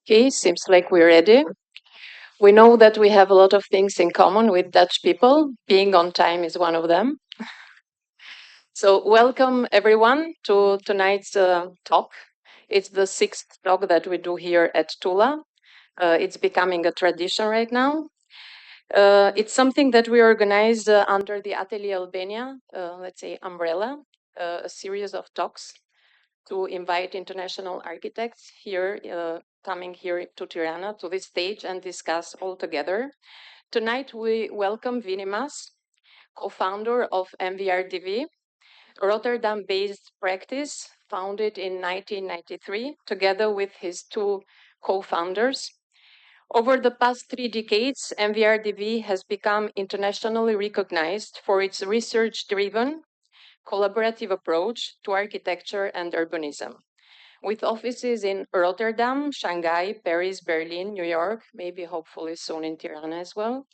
Okay, seems like we're ready. We know that we have a lot of things in common with Dutch people. Being on time is one of them. So welcome everyone to tonight's talk. It's the sixth talk that we do here at Tula. It's becoming a tradition right now. It's something that we organize under the Atelier Albania, let's say umbrella, a series of talks to invite international architects here, coming here to Tirana, to this stage and discuss all together. Tonight we welcome Winy Maas, co-founder of MVRDV, Rotterdam-based practice founded in 1993, together with his two co-founders. Over the past 3 decades, MVRDV has become internationally recognized for its research-driven, collaborative approach to architecture and urbanism. With offices in Rotterdam, Shanghai, Paris, Berlin, New York, maybe hopefully soon in Tirana as well,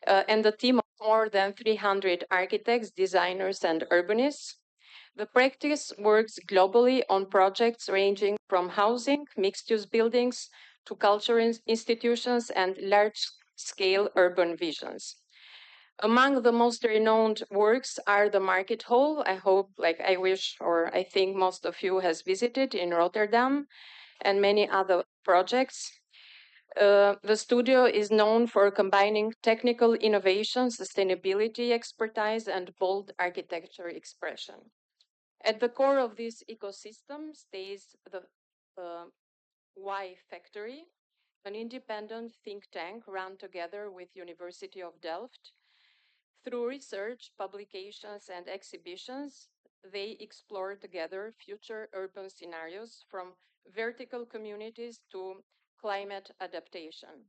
and a team of more than 300 architects, designers, and urbanists. The practice works globally on projects ranging from housing, mixed-use buildings, to cultural institutions and large-scale urban visions. Among the most renowned works are the Market Hall. I hope, I wish, or I think most of you has visited in Rotterdam, and many other projects. The studio is known for combining technical innovation, sustainability expertise, and bold architecture expression. At the core of this ecosystem stays the Y Factory, an independent think tank run together with University of Delft. Through research, publications, and exhibitions, they explore together future urban scenarios from vertical communities to climate adaptation.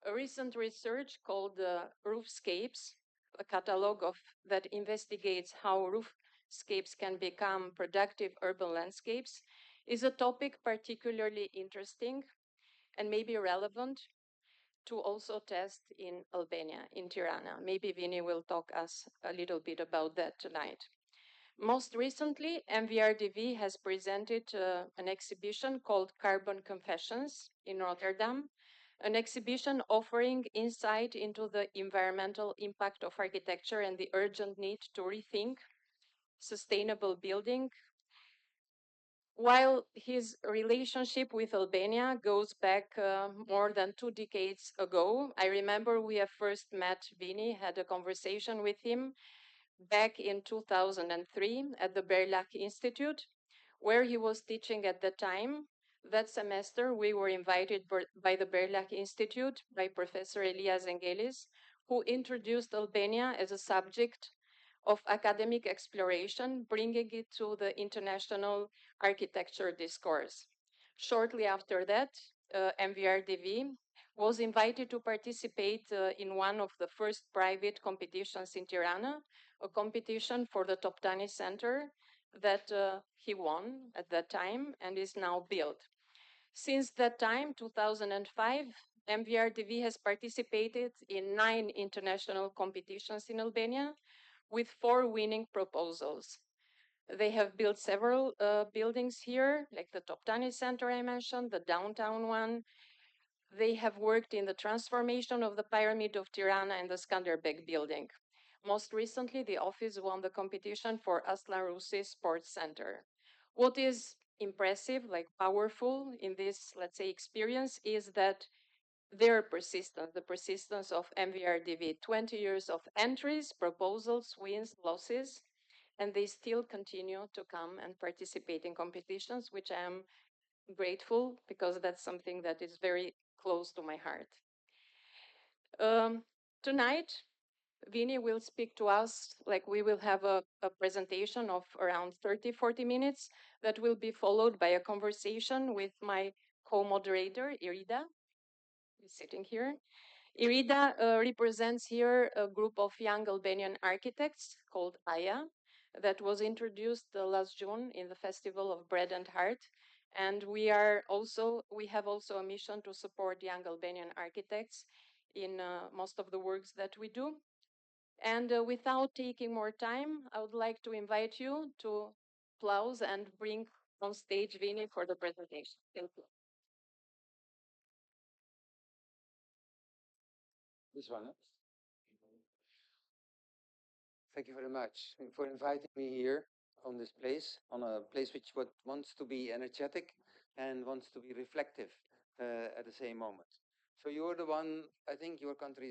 A recent research called Roofscapes, a catalog that investigates how roofscapes can become productive urban landscapes, is a topic particularly interesting and maybe relevant to also test in Albania, in Tirana. Maybe Winy will talk us a little bit about that tonight. Most recently, MVRDV has presented an exhibition called Carbon Confessions in Rotterdam, an exhibition offering insight into the environmental impact of architecture and the urgent need to rethink sustainable building. While his relationship with Albania goes back more than 2 decades ago, I remember we have first met Winy, had a conversation with him back in 2003 at the Berlach Institute, where he was teaching at the time. That semester, we were invited by the Berlach Institute by Professor Elias Engelis, who introduced Albania as a subject of academic exploration, bringing it to the international architecture discourse. Shortly after that, MVRDV was invited to participate in one of the first private competitions in Tirana, a competition for the Toptani Center that he won at that time and is now built. Since that time, 2005, MVRDV has participated in 9 international competitions in Albania, with 4 winning proposals. They have built several buildings here, like the Toptani Center I mentioned, the downtown one. They have worked in the transformation of the Pyramid of Tirana and the Skanderbeg Building. Most recently, the office won the competition for Asllan Rusi Sports Center. What is impressive, powerful in this, let's say, experience is that their persistence, the persistence of MVRDV, 20 years of entries, proposals, wins, losses, and they still continue to come and participate in competitions, which I am grateful because that's something that is very close to my heart. Tonight, Winy will speak to us, we will have a presentation of around 30, 40 minutes that will be followed by a conversation with my co-moderator, Irida, sitting here. Irida represents here a group of young Albanian architects called AYA that was introduced last June in the Festival of Bread and Heart. And we have also a mission to support young Albanian architects in most of the works that we do. And without taking more time, I would like to invite you to applause and bring on stage Winy for the presentation. Thank you. This one. Thank you very much for inviting me here on this place, on a place which wants to be energetic and wants to be reflective at the same moment. So you're the one, I think your country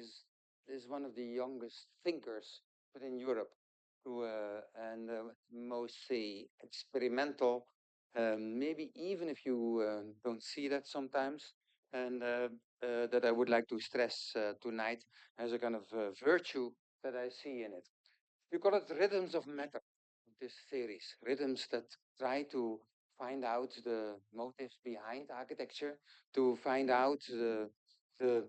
is one of the youngest thinkers within Europe and most, say, experimental, maybe even if you don't see that sometimes, and that I would like to stress tonight as a kind of virtue that I see in it. We call it rhythms of matter, this series. Rhythms that try to find out the motives behind architecture, to find out the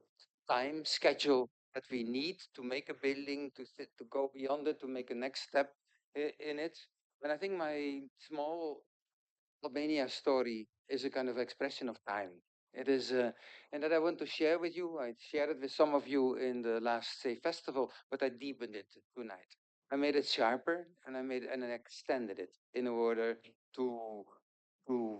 time schedule that we need to make a building, to go beyond it, to make a next step in it. And I think my small Albania story is a kind of expression of time. It is, and that I want to share with you. I shared it with some of you in the last, say, festival, but I deepened it tonight. I made it sharper, and I extended it in order to to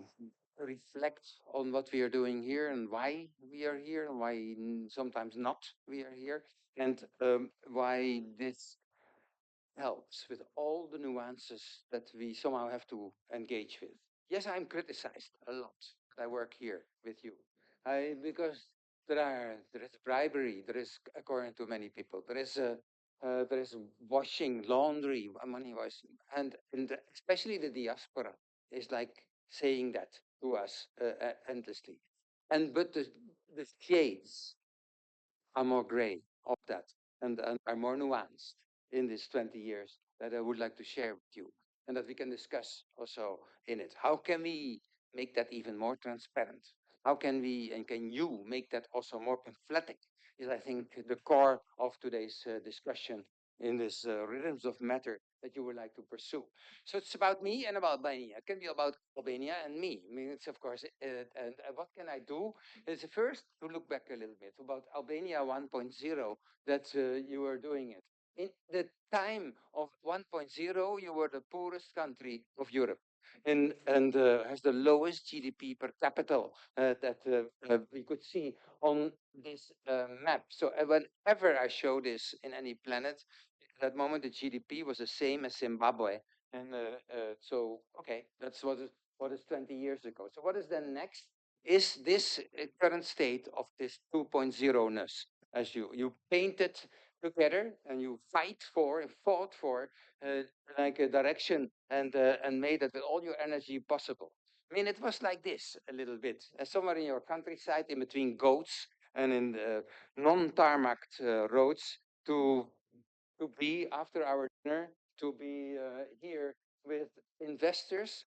reflect on what we are doing here and why we are here, and why sometimes not we are here, and why this helps with all the nuances that we somehow have to engage with. Yes, I'm criticized a lot. I work here with you. Because there is bribery. There is, according to many people, there is washing, laundry, money washing, and especially the diaspora is like saying that to us endlessly. And but the shades are more gray of that and are more nuanced in these 20 years that I would like to share with you and that we can discuss also in it. How can we make that even more transparent? How can we and can you make that also more pamphletic? Is I think the core of today's discussion in this rhythms of matter that you would like to pursue. So it's about me and about Albania. It can be about Albania and me. I mean, it's of course, and what can I do? It's first to look back a little bit about Albania 1.0 that you were doing it. In the time of 1.0, you were the poorest country of Europe and has the lowest GDP per capita that we could see on this map. So whenever I show this in any planet, at that moment the GDP was the same as Zimbabwe. And so, okay, that's what is 20 years ago. So what is then next? Is this current state of this 2.0-ness, as you paint it together and you fight for and fought for like a direction and made it with all your energy possible. I mean, it was like this a little bit, somewhere in your countryside, in between goats and in the non-tarmacked roads, to to be after our dinner, to be here with investors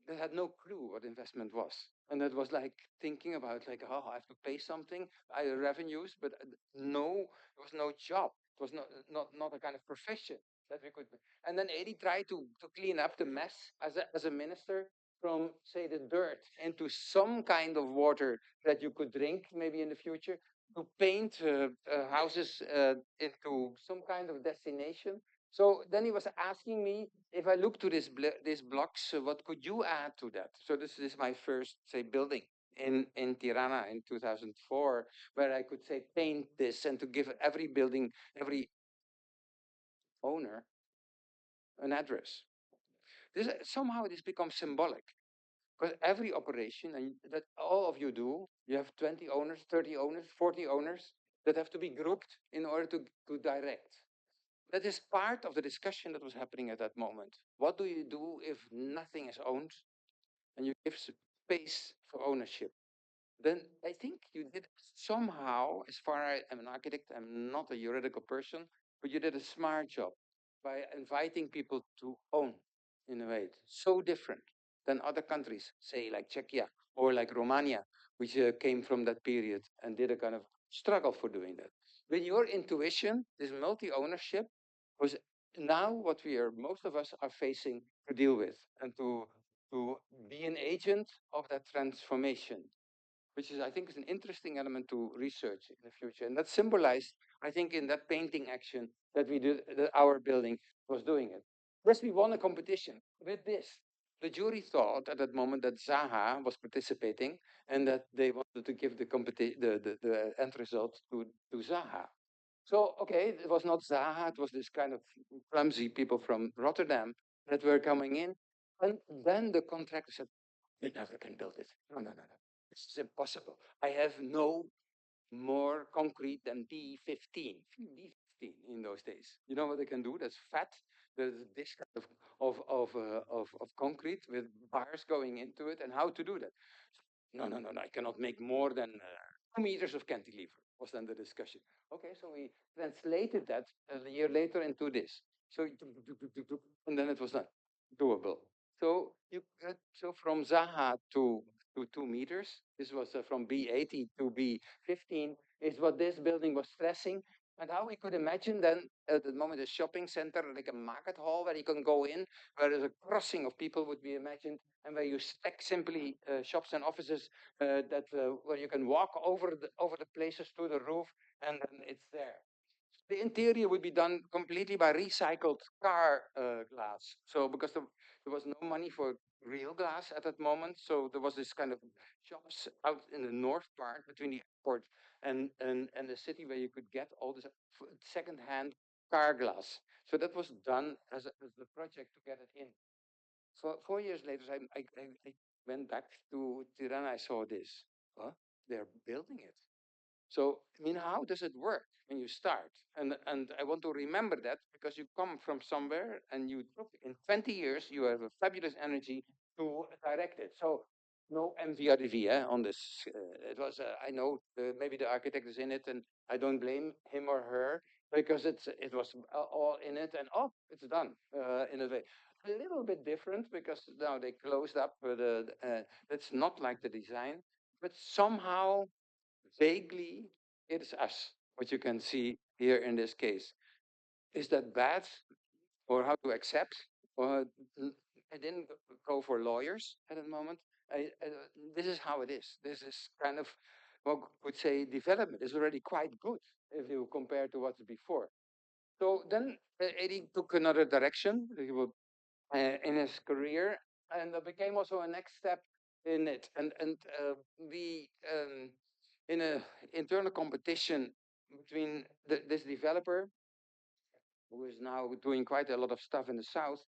that had no clue what investment was. And that was like thinking about like, oh, I have to pay something, I revenues, but no, it was no job. It was not a kind of profession that we could. And then Eddie tried to clean up the mess as a minister from, say, the dirt into some kind of water that you could drink maybe in the future, to paint houses into some kind of destination. So then he was asking me, if I look to these blocks, what could you add to that? So this is my first, say, building in Tirana in 2004, where I could say paint this and to give every building, every owner an address. Somehow this becomes symbolic because every operation and that all of you do, you have 20 owners, 30 owners, 40 owners that have to be grouped in order to direct. That is part of the discussion that was happening at that moment. What do you do if nothing is owned and you give space for ownership? Then I think you did somehow, as far as I'm an architect, I'm not a juridical person, but you did a smart job by inviting people to own in a way. It's so different than other countries, say like Czechia or like Romania, which came from that period and did a kind of struggle for doing that. With your intuition, this multi-ownership was now what most of us are facing to deal with and to be an agent of that transformation, which is, I think, is an interesting element to research in the future. And that's symbolized, I think, in that painting action that we did, that our building was doing it. Yes, we won a competition with this. The jury thought at that moment that Zaha was participating and that they wanted to give the end result to Zaha. So, okay, it was not Zaha, it was this kind of clumsy people from Rotterdam that were coming in. And then the contractor said, "We never can build it. No, no, no, no. This is impossible. I have no more concrete than D15. D15 in those days. You know what they can do? That's fat. There's this kind of concrete with bars going into it, and how to do that. No, no, no, no. I cannot make more than 2 meters of cantilever, was then the discussion. Okay, so we translated that a year later into this. So, and then it was done, doable. So you so from Zaha to 2 meters. This was from B80 to B15 is what this building was stressing. And how we could imagine then at the moment a shopping center, like a market hall where you can go in, where there's a crossing of people would be imagined, and where you stack simply shops and offices where you can walk over the places to the roof, and then it's there. The interior would be done completely by recycled car glass. So because there was no money for real glass at that moment, so there was this kind of shops out in the north part between the airport and the city where you could get all this second-hand car glass. So that was done as the project to get it in. 4 years later, I went back to Tirana. I saw this. Huh? They're building it. So, I mean, how does it work when you start? And I want to remember that because you come from somewhere and you in 20 years you have a fabulous energy to direct it. So, no MVRDV on this. It was I know maybe the architect is in it, and I don't blame him or her because it was all in it, and it's done in a way. A little bit different because now they closed up it's not like the design, but somehow vaguely it's us, what you can see here in this case. Is that bad or how to accept? Or I didn't go for lawyers at the moment. This is how it is. This is kind of what would say development is already quite good if you compare to what's before. So then Eddie took another direction. He will in his career, and that became also a next step in it. And we in a internal competition between this developer, who is now doing quite a lot of stuff in the south,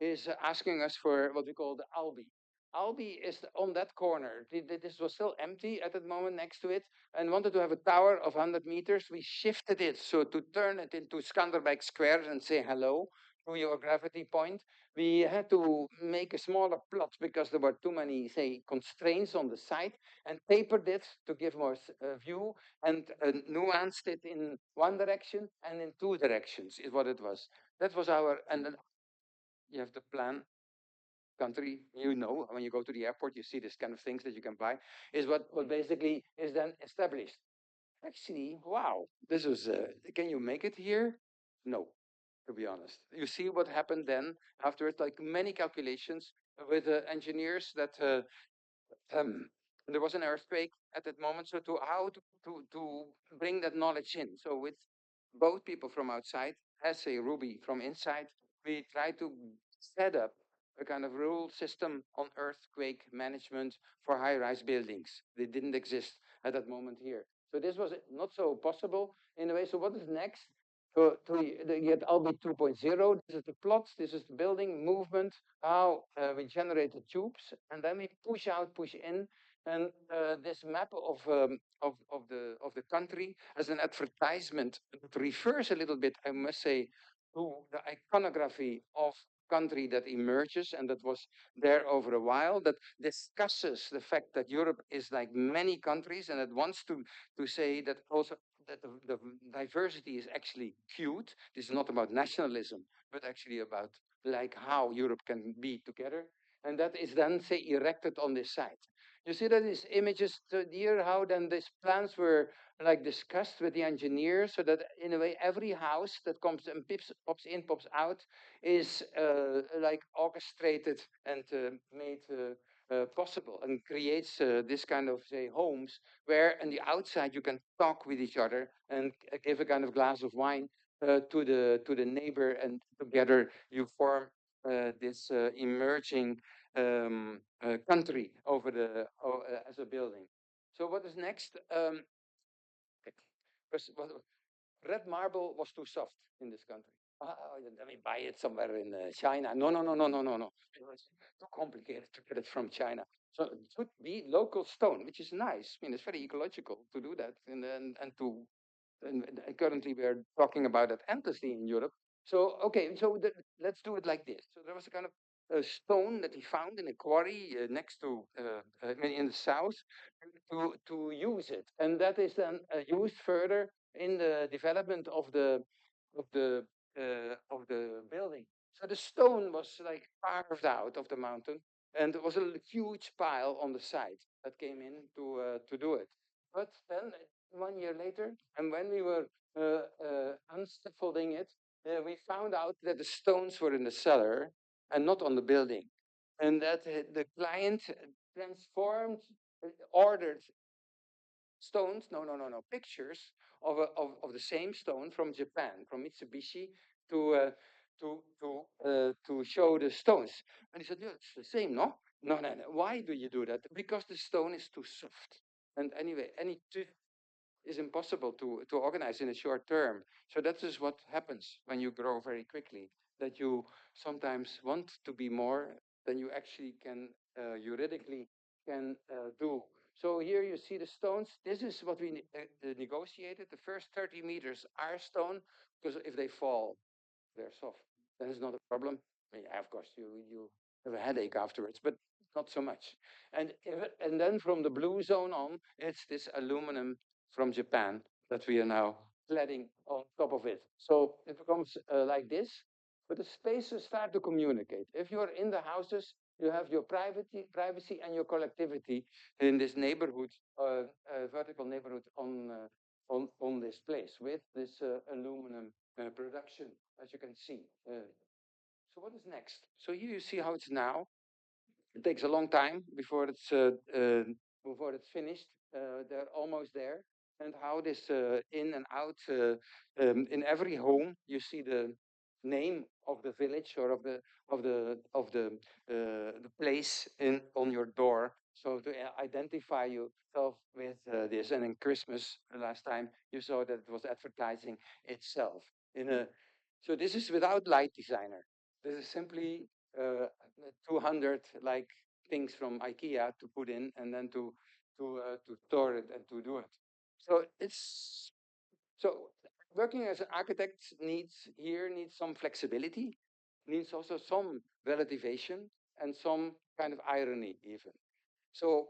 is asking us for what we call the Albi. Albi is on that corner. This was still empty at that moment next to it, and wanted to have a tower of 100 meters. We shifted it so to turn it into Skanderbeg Square and say hello to your gravity point. We had to make a smaller plot because there were too many, say, constraints on the site, and tapered it to give more view, and nuanced it in one direction and in two directions is what it was. That was our, and then you have the plan country, you know, when you go to the airport, you see this kind of things that you can buy, is what basically is then established. Actually, wow, this is, can you make it here? No, to be honest. You see what happened then afterwards, like many calculations with engineers that um, there was an earthquake at that moment. So to how to bring that knowledge in. So with both people from outside, as a Ruby from inside, we try to set up a kind of rule system on earthquake management for high-rise buildings. They didn't exist at that moment here. So this was not so possible in a way. So what is next? So to get Albi 2.0, this is the plots, this is the building movement, how we generate the tubes, and then we push out, push in, and this map of the country as an advertisement that refers a little bit, I must say, to the iconography of country that emerges and that was there over a while, that discusses the fact that Europe is like many countries, and it wants to say that also that the diversity is actually cute. This is not about nationalism, but actually about like how Europe can be together. And that is then, say, erected on this site. You see that these images here, how then these plans were like discussed with the engineers, so that in a way every house that comes and pops in, pops out, is like orchestrated and made possible, and creates this kind of, say, homes where on the outside you can talk with each other and give a kind of glass of wine to the neighbor, and together you form this emerging country over as a building. So what is next? red marble was too soft in this country. Let me buy it somewhere in China. No, no, no, no, no, no, no. It was too complicated to get it from China. So it should be local stone, which is nice. I mean, it's very ecological to do that, and currently we are talking about it endlessly in Europe. So okay, so let's do it like this. So there was a kind of a stone that he found in a quarry next to in the south to use it, and that is then used further in the development of the building. So the stone was like carved out of the mountain, and there was a huge pile on the side that came in to do it. But then 1 year later, and when we were unscaffolding it, we found out that the stones were in the cellar and not on the building, and that the client transformed, ordered stones, pictures of the same stone from Japan, from Mitsubishi, to show the stones. And he said, yeah, it's the same, no? No, no, no. Why do you do that? Because the stone is too soft. And anyway, any is impossible to organize in a short term. So that is what happens when you grow very quickly, that you sometimes want to be more than you actually can juridically can do. So here you see the stones. This is what we negotiated. The first 30 meters are stone, because if they fall, they're soft. That is not a problem. I mean, of course, you have a headache afterwards, but not so much. And then from the blue zone on, it's this aluminum from Japan that we are now cladding on top of it. So it becomes like this, but the spaces start to communicate. If you're in the houses, you have your privacy and your collectivity in this neighborhood, vertical neighborhood on this place with this aluminum production, as you can see. So what is next? So here you see how it's now. It takes a long time before it's finished. They're almost there. And how this in and out in every home you see the name of the village or of the place on your door, so to identify yourself with this. And in Christmas last time you saw that it was advertising itself in a. So this is without light designer. This is simply 200 like things from IKEA to put in and then to store it and to do it. So it's so working as an architect needs some flexibility, needs also some relativation and some kind of irony even. So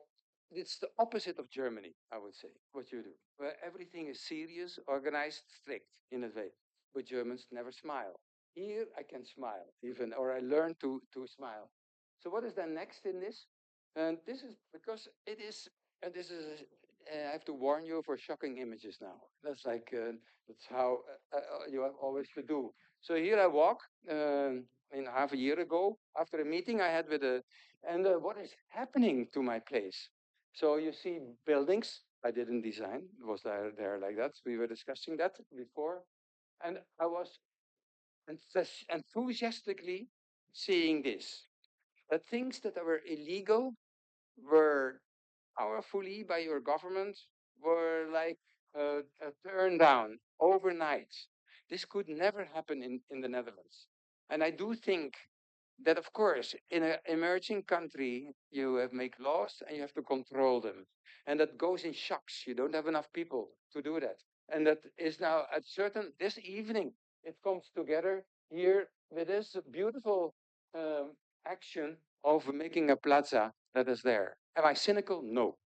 it's the opposite of Germany, I would say, what you do, where everything is serious, organized, strict in a way. But Germans never smile. Here I can smile even, or I learn to smile. So what is then next in this? And this is because it is, and this is, I have to warn you for shocking images now. That's how you have always to do. So here I walk, half a year ago, after a meeting I had with what is happening to my place? So you see buildings I didn't design. It was there like that. We were discussing that before. And I was enthusiastically seeing this. That things that were illegal were powerfully by your government were like turned down overnight. This could never happen in the Netherlands. And I do think that, of course, in an emerging country, you have make laws and you have to control them. And that goes in shocks. You don't have enough people to do that. And that is now this evening, it comes together here with this beautiful action of making a plaza that is there. Am I cynical? No.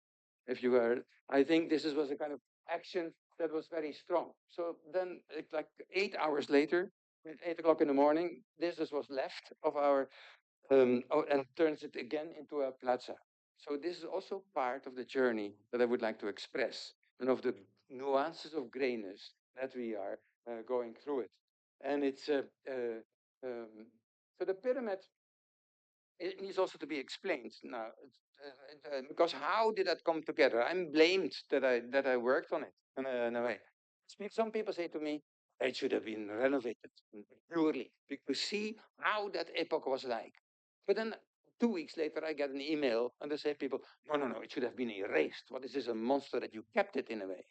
If you were, I think was a kind of action that was very strong. So then, like 8 hours later, at 8 o'clock in the morning, this was left of our, and turns it again into a plaza. So this is also part of the journey that I would like to express, and of the nuances of grayness that we are going through it. And it's so the pyramid, it needs also to be explained now, because how did that come together? I'm blamed that I worked on it in a way. Some people say to me, it should have been renovated purely to see how that epoch was like. But then 2 weeks later, I get an email and they say, people, no, it should have been erased. What is this, a monster that you kept it in a way?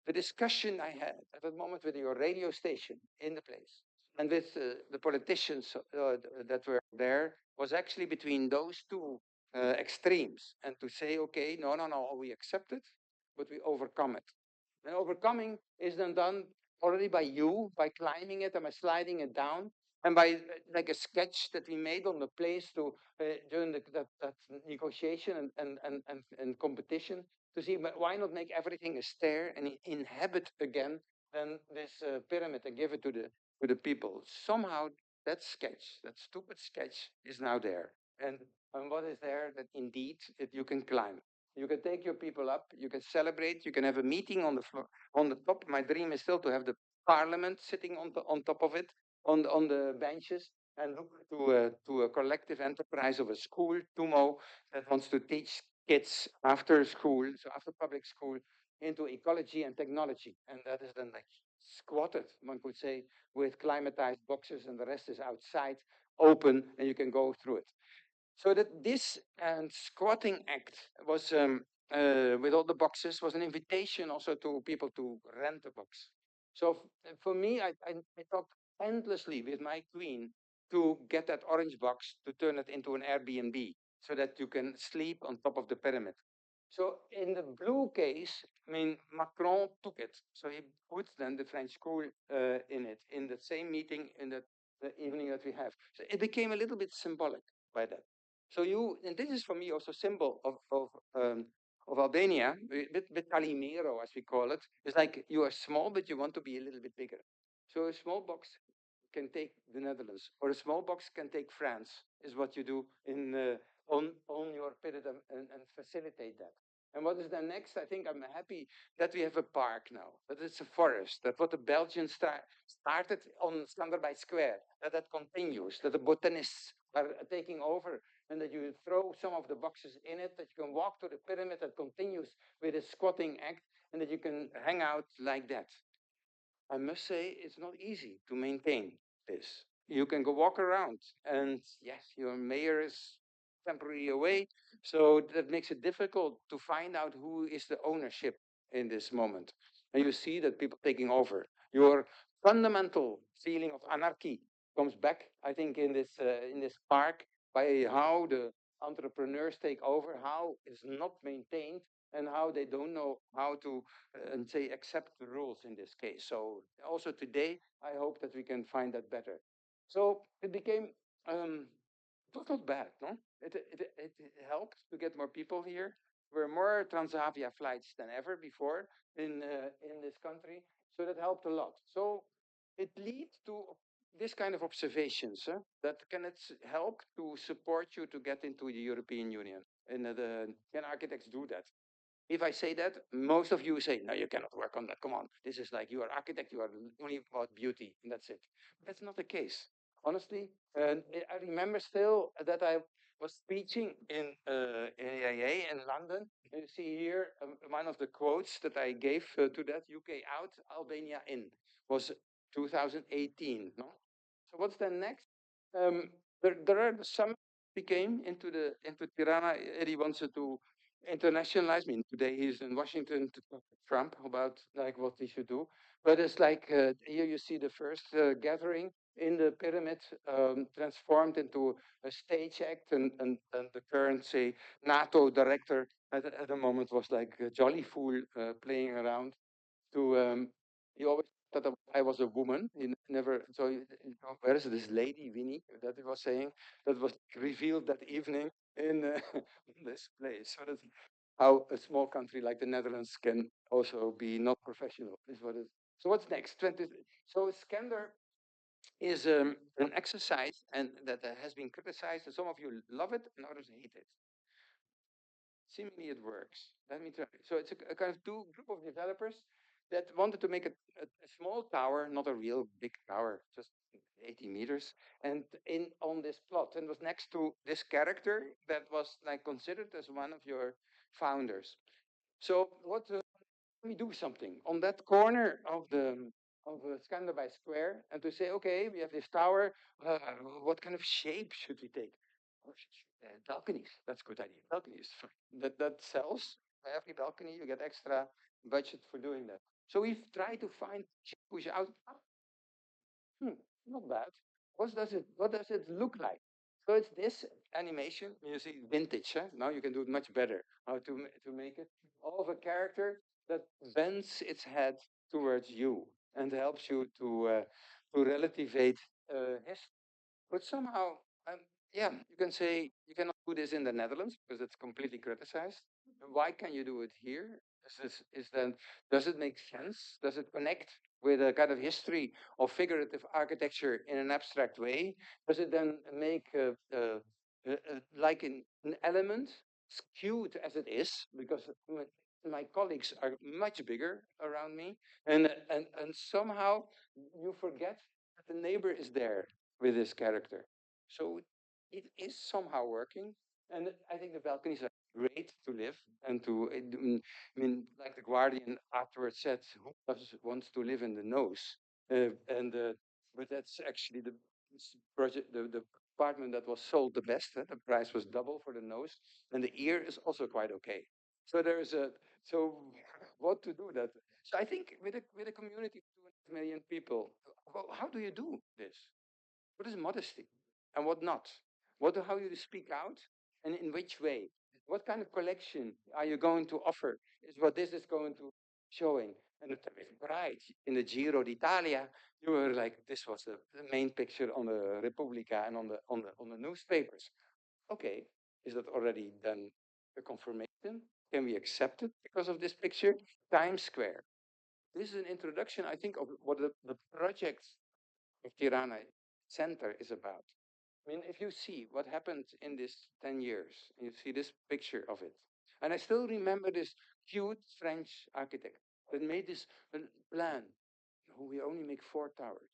the discussion I had at that moment with your radio station in the place and with the politicians that were there was actually between those two extremes, and to say, okay, no, we accept it, but we overcome it. And overcoming is then done already by you, by climbing it and by sliding it down, and by like a sketch that we made on the place to during that negotiation and competition, to see why not make everything a stair and inhabit again then this pyramid and give it to the people. Somehow that sketch, that stupid sketch, is now there. And what is there? That indeed you can climb. You can take your people up. You can celebrate. You can have a meeting on the floor, on the top. My dream is still to have the parliament sitting on top of it, on the benches, and look to a collective enterprise of a school, TUMO, that wants to teach kids after school, so after public school, into ecology and technology. And that is then like squatted, one could say, with climatized boxes, and the rest is outside, open, and you can go through it. So that this squatting act was, with all the boxes, was an invitation also to people to rent a box. So for me, I talked endlessly with my queen to get that orange box to turn it into an Airbnb so that you can sleep on top of the pyramid. So in the blue case, I mean, Macron took it. So he put then the French school in it, in the same meeting in the evening that we have. So it became a little bit symbolic by that. So and this is for me also symbol of Albania, with Calimero, as we call it. It's like you are small, but you want to be a little bit bigger. So a small box can take the Netherlands, or a small box can take France, is what you do on your pyramid and facilitate that. And what is then next? I think I'm happy that we have a park now, that it's a forest, that what the Belgians started on Skanderbeg Square, that continues, that the botanists are taking over, and that you throw some of the boxes in it, that you can walk to the pyramid that continues with a squatting act, and that you can hang out like that. I must say it's not easy to maintain this. You can go walk around, and yes, your mayor is temporarily away, so that makes it difficult to find out who is the ownership in this moment. And you see that people taking over. Your fundamental feeling of anarchy comes back, I think, in this park, by how the entrepreneurs take over, how it's not maintained, and how they don't know how to and say accept the rules in this case. So also today, I hope that we can find that better. So it became, it was not bad, no? It helped to get more people here. There were more Transavia flights than ever before in this country, so that helped a lot. So it leads to this kind of observations that can help to support you to get into the European Union. And can architects do that? If I say that, most of you say, no, you cannot work on that. Come on. This is like, you are architect, you are only about beauty, and that's it. But that's not the case. Honestly, I remember still that I was speaking in AIA in London. You see here one of the quotes that I gave to that: UK out, Albania in, was 2018. No? So what's then next? There are some became into Tirana. Eddie wanted to internationalize. I mean, today he's in Washington to talk to Trump about like what he should do. But it's like here you see the first gathering in the pyramid, transformed into a stage act, and the current, say, NATO director at the moment was like a jolly fool playing around. He always thought that I was a woman. He never. So where is this lady Winnie that he was saying that was revealed that evening in this place? So that's how a small country like the Netherlands can also be not professional. Is what is. So what's next? So Skander is an exercise, and that has been criticized, and some of you love it and others hate it. Seemingly it works. Let me try. So it's a kind of group of developers that wanted to make a small tower, not a real big tower, just 80 meters, and on this plot, and was next to this character that was like considered as one of your founders. So what? We do something on that corner of the Skanderbeg Square, and to say, okay, we have this tower. What kind of shape should we take? Balconies. That's a good idea. Balconies. That sells. Every balcony, you get extra budget for doing that. So we've tried to find push out. Not bad. What does it look like? So it's this animation. You see vintage. Huh? Now you can do it much better. How to make it of a character that bends its head towards you and helps you to relativate history. But somehow, um, yeah, you can say you cannot do this in the Netherlands because it's completely criticized. Why can you do it here? Does it make sense? Does it connect with a kind of history of figurative architecture in an abstract way? Does it then make like an element, skewed as it is, because my colleagues are much bigger around me, and somehow you forget that the neighbor is there with this character. So it is somehow working. And I think the balconies are great to live and to, I mean, like the Guardian afterwards said, who wants to live in the nose? But that's actually the project, the apartment that was sold the best. The price was double for the nose, and the ear is also quite okay. So there's a, so what to do that? So I think with a community of 2.5 million people, well, how do you do this? What is modesty and what not? How you speak out and in which way? What kind of collection are you going to offer? Is what this is going to showing. And the pride in the Giro d'Italia, you were like, this was the main picture on the Repubblica and on the newspapers. Okay, is that already then a confirmation? Can we accept it because of this picture? Times Square. This is an introduction, I think, of what the project of Tirana Center is about. I mean, if you see what happened in this 10 years, you see this picture of it. And I still remember this cute French architect that made this plan. Oh, we only make 4 towers.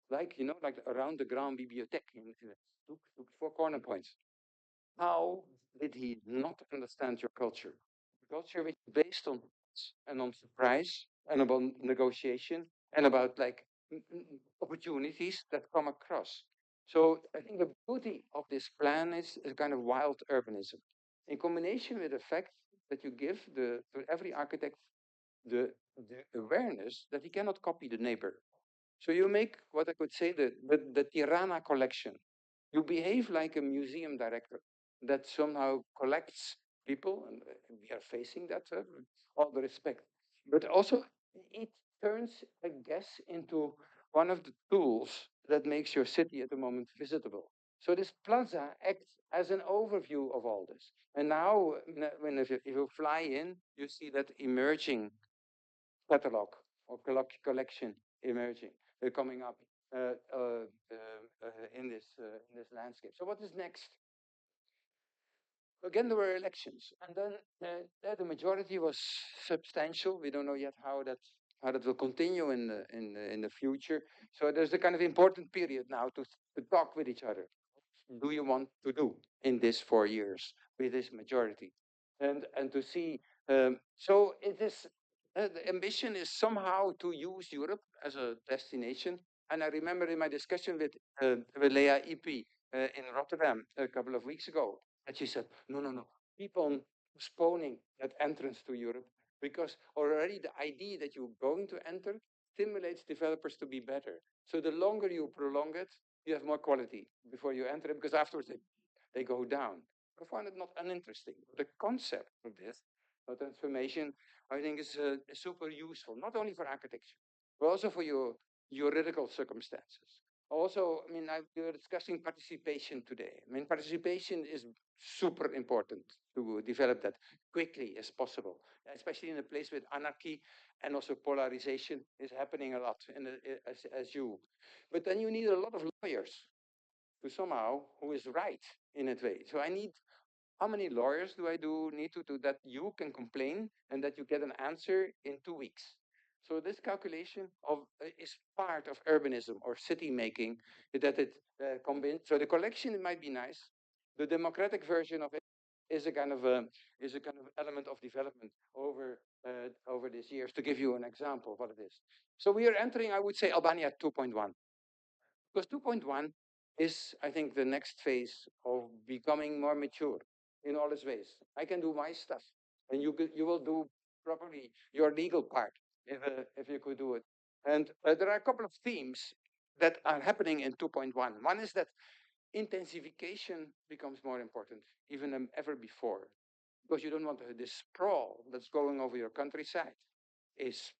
Like, like around the Grand Bibliothèque in 4 corner points. How did he not understand your culture? A culture which is based on and on surprise and about negotiation and about like opportunities that come across. So I think the beauty of this plan is a kind of wild urbanism in combination with the fact that you give to every architect the awareness that he cannot copy the neighbor. So you make what I could say the Tirana collection. You behave like a museum director that somehow collects people, and we are facing that with all the respect. But also, it turns, I guess, into one of the tools that makes your city at the moment visitable. So this plaza acts as an overview of all this. And now, if you fly in, you see that emerging catalog or collection emerging, coming up uh, uh, in this landscape. So what is next? Again, there were elections, and then the majority was substantial. We don't know yet how that will continue in the future. So there's a kind of important period now to talk with each other. Do you want to do in this 4 years with this majority, and to see? So it is. The ambition is somehow to use Europe as a destination. And I remember in my discussion with Leah EP in Rotterdam a couple of weeks ago, and she said, no, no, no, keep on postponing that entrance to Europe because already the idea that you're going to enter stimulates developers to be better. So the longer you prolong it, you have more quality before you enter it because afterwards they go down. I find it not uninteresting. The concept of this transformation, I think, is super useful, not only for architecture, but also for your juridical circumstances. Also, I mean, we were discussing participation today. I mean, participation is super important to develop that quickly as possible, especially in a place with anarchy and also polarization is happening a lot as you. But then you need a lot of lawyers to somehow who is right in a way. So I need how many lawyers do I need to do that you can complain and that you get an answer in 2 weeks? So this calculation is part of urbanism or city making that it combines. So the collection it might be nice. The democratic version of it is a kind of element of development over these years. To give you an example of what it is. So we are entering, I would say, Albania 2.1. Because 2.1 is, I think, the next phase of becoming more mature in all its ways. I can do my stuff, and you will do properly your legal part if you could do it. And there are a couple of themes that are happening in 2.1. One is that intensification becomes more important even than ever before, because you don't want this sprawl that's going over your countryside is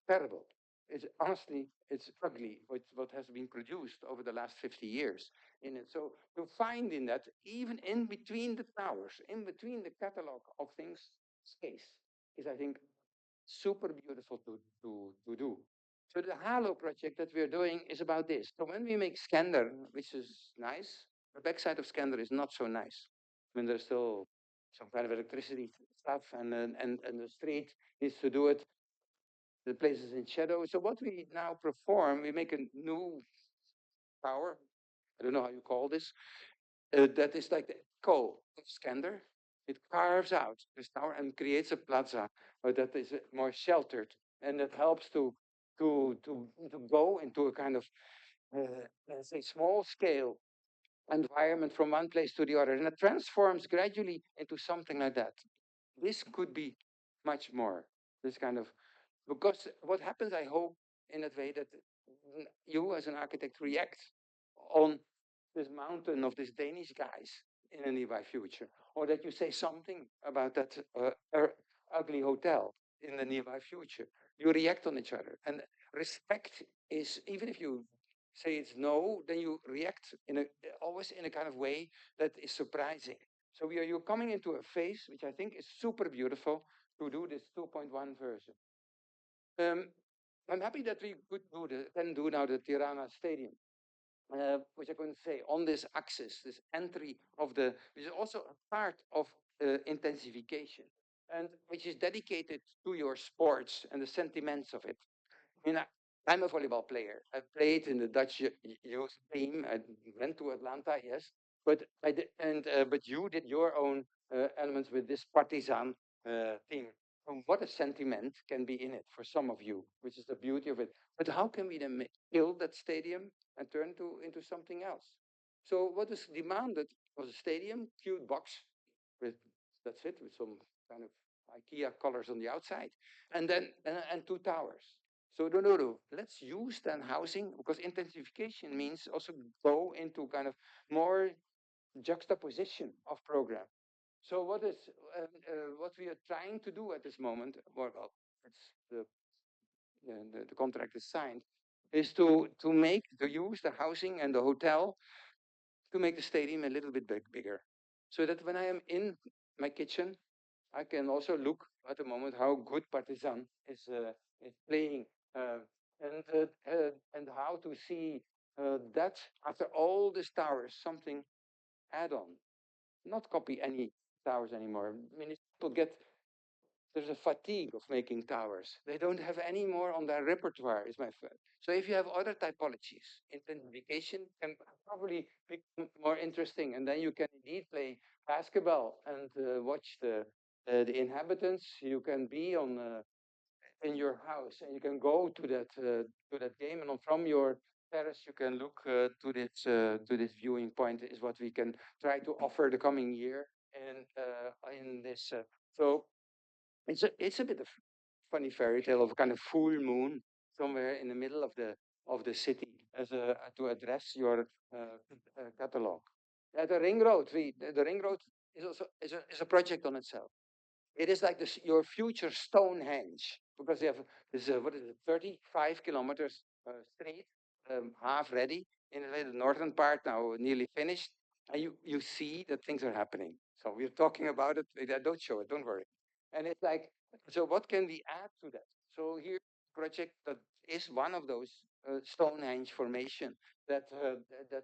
terrible. It's honestly, it's ugly what has been produced over the last 50 years in it. So to find in that, even in between the towers, in between the catalog of things, space is, I think, super beautiful to do. So the Halo project that we're doing is about this. So when we make Skander, which is nice, the backside of Skander is not so nice. I mean, there's still some kind of electricity stuff, and the street needs to do it. The place is in shadow. So what we now perform, we make a new tower. I don't know how you call this. That is like the echo of Skander. It carves out this tower and creates a plaza that is more sheltered, and it helps to go into a kind of let's say small scale environment from one place to the other, and it transforms gradually into something like that. This could be much more. This kind of, because what happens, I hope, in that way that you as an architect react on this mountain of these Danish guys in a nearby future, or that you say something about that ugly hotel in the nearby future. You react on each other, and respect is, even if you say it's no, then you react in a always in a kind of way that is surprising. So you're coming into a phase which I think is super beautiful to do this 2.1 version. I'm happy that we can do now the Tirana Stadium, which I couldn't say, on this axis, this entry of which is also a part of intensification, and which is dedicated to your sports and the sentiments of it. I mean, I'm a volleyball player. I played in the Dutch youth team. I went to Atlanta, yes, but but you did your own elements with this Partizan team. And what a sentiment can be in it for some of you, which is the beauty of it. But how can we then kill that stadium and turn into something else? So what is demanded was a stadium, cute box, with that's it, with some kind of IKEA colors on the outside, and then and two towers. So no. Let's use then housing, because intensification means also go into kind of more juxtaposition of program. So what we are trying to do at this moment, well, it's the contract is signed, is to use the housing and the hotel to make the stadium a little bit bigger, so that when I am in my kitchen, I can also look at the moment how good Partizan is playing, uh, and how to see that after all these towers, something add on, not copy any towers anymore. I mean, people there's a fatigue of making towers. They don't have any more on their repertoire, is my friend. So if you have other typologies, intensification can probably become more interesting, and then you can indeed play basketball and watch the inhabitants. You can be on in your house, and you can go to that game, and from your terrace you can look to this viewing point. Is what we can try to offer the coming year, and in this. So it's a bit of funny fairy tale of a kind of full moon somewhere in the middle of the city as to address your catalog. The ring road, the ring road is also is a project on itself. It is like this your future Stonehenge, because you have this what is it, 35 kilometers straight, half ready in the northern part now nearly finished, and you see that things are happening. So we're talking about it. I don't show it, don't worry. And it's like, so what can we add to that? So here, project that is one of those Stonehenge formation that that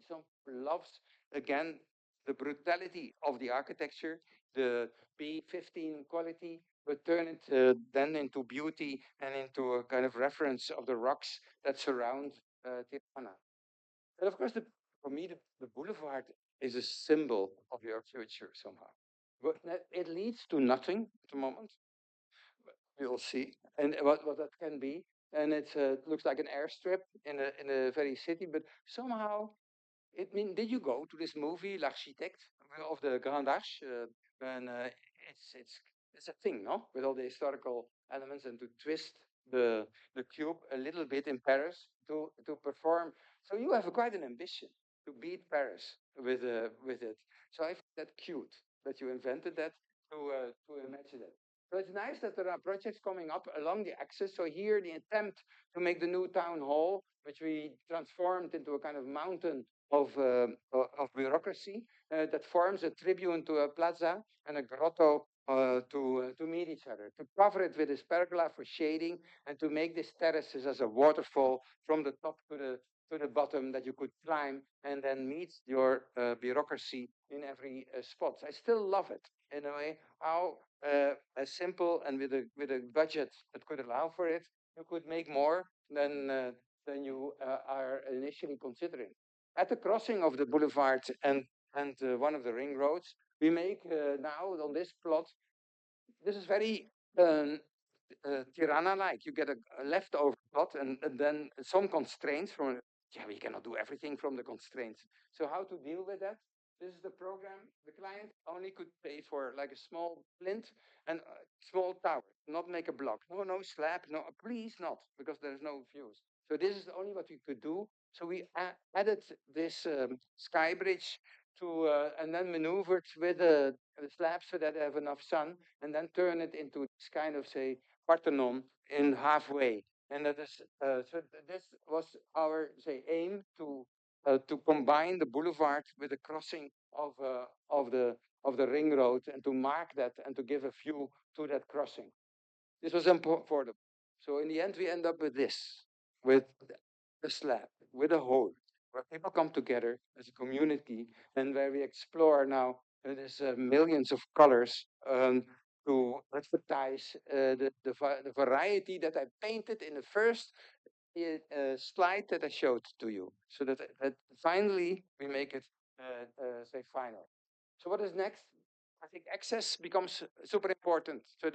some loves, again, the brutality of the architecture, the P15 quality, but turn it then into beauty and into a kind of reference of the rocks that surround Tirana. And of course, for me, the boulevard is a symbol of your future somehow. But it leads to nothing at the moment. We'll see, and what that can be. And it looks like an airstrip in a very city, but somehow it mean. Did you go to this movie L'Architecte of the Grand Arche? When it's it's a thing, no? With all the historical elements and to twist the cube a little bit in Paris to perform. So you have quite an ambition to beat Paris with it. So I find that cute that you invented that to imagine it. So it's nice that there are projects coming up along the axis. So here the attempt to make the new town hall, which we transformed into a kind of mountain of bureaucracy that forms a tribune to a plaza and a grotto to meet each other, to cover it with this pergola for shading, and to make these terraces as a waterfall from the top to the bottom that you could climb and then meet your bureaucracy in every spot. I still love it in a way how as simple and with a budget that could allow for it, you could make more than you are initially considering. At the crossing of the boulevard and one of the ring roads, we make now on this plot. This is very Tirana-like. You get a leftover plot and then some constraints from. Yeah, we cannot do everything from the constraints. So how to deal with that? This is the program. The client only could pay for like a small plinth and a small tower, not make a block. No, no slab, no, please not, because there's no views. So this is only what we could do. So we added this sky bridge to and then maneuvered with the slabs so that they have enough sun, and then turn it into this kind of say Parthenon in halfway. And that is so this was our say aim to combine the boulevard with the crossing of the ring road and to mark that and to give a view to that crossing. This was affordable. So in the end, we end up with this, with a slab, with a hole, where people come together as a community and where we explore now. There's millions of colors to advertise the variety that I painted in the first slide that I showed to you, so that finally we make it say final. So what is next? I think access becomes super important. So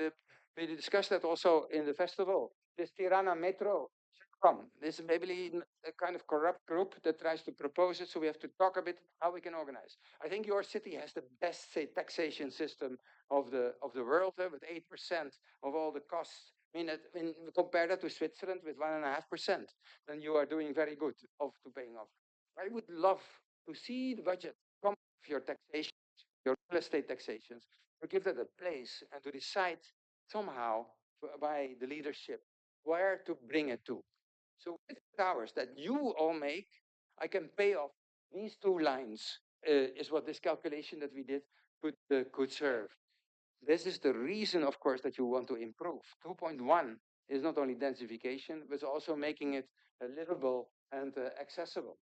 we discussed that also in the festival. This Tirana Metro should come. This is maybe a kind of corrupt group that tries to propose it. So we have to talk a bit how we can organize. I think your city has the best, say, taxation system of the world, with 8% of all the costs. I mean, when you compare that to Switzerland with 1.5%, then you are doing very good of to paying off. I would love to see the budget come of your taxation, your real estate taxations, to give that a place and to decide somehow by the leadership where to bring it to. So with the towers that you all make, I can pay off these two lines, is what this calculation that we did could serve. This is the reason, of course, that you want to improve. 2.1 is not only densification, but also making it livable and accessible.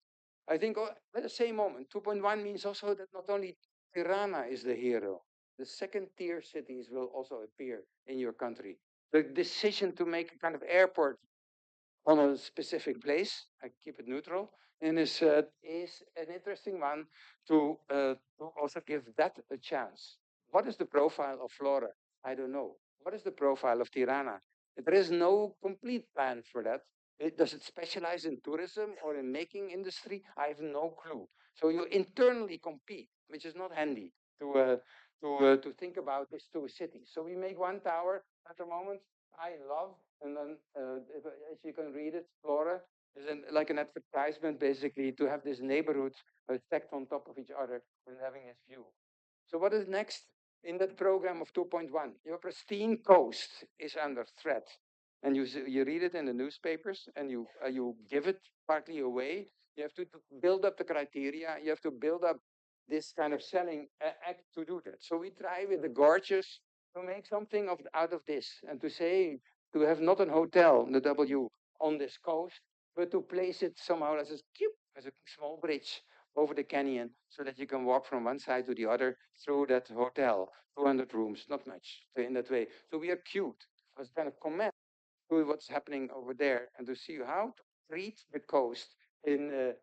I think at the same moment, 2.1 means also that not only Tirana is the hero, the second tier cities will also appear in your country. The decision to make a kind of airport on a specific place, I keep it neutral, and is an interesting one to also give that a chance. What is the profile of Flora? I don't know. What is the profile of Tirana? There is no complete plan for that. Does it specialize in tourism or in making industry? I have no clue. So you internally compete, which is not handy to think about these two cities. So we make one tower at the moment. I love, and then as you can read it, Flora is like an advertisement basically to have this neighborhood stacked on top of each other and having this view. So what is next in that program of 2.1? Your pristine coast is under threat. And you read it in the newspapers and you give it partly away. You have to build up the criteria. You have to build up this kind of selling act to do that. So we try with the gorgeous to make something out of this and to say, to have not a hotel, the W, on this coast, but to place it somehow as a small bridge over the canyon so that you can walk from one side to the other through that hotel. 200 rooms, not much in that way. So we are cute as kind of comment to what's happening over there and to see how to treat the coast in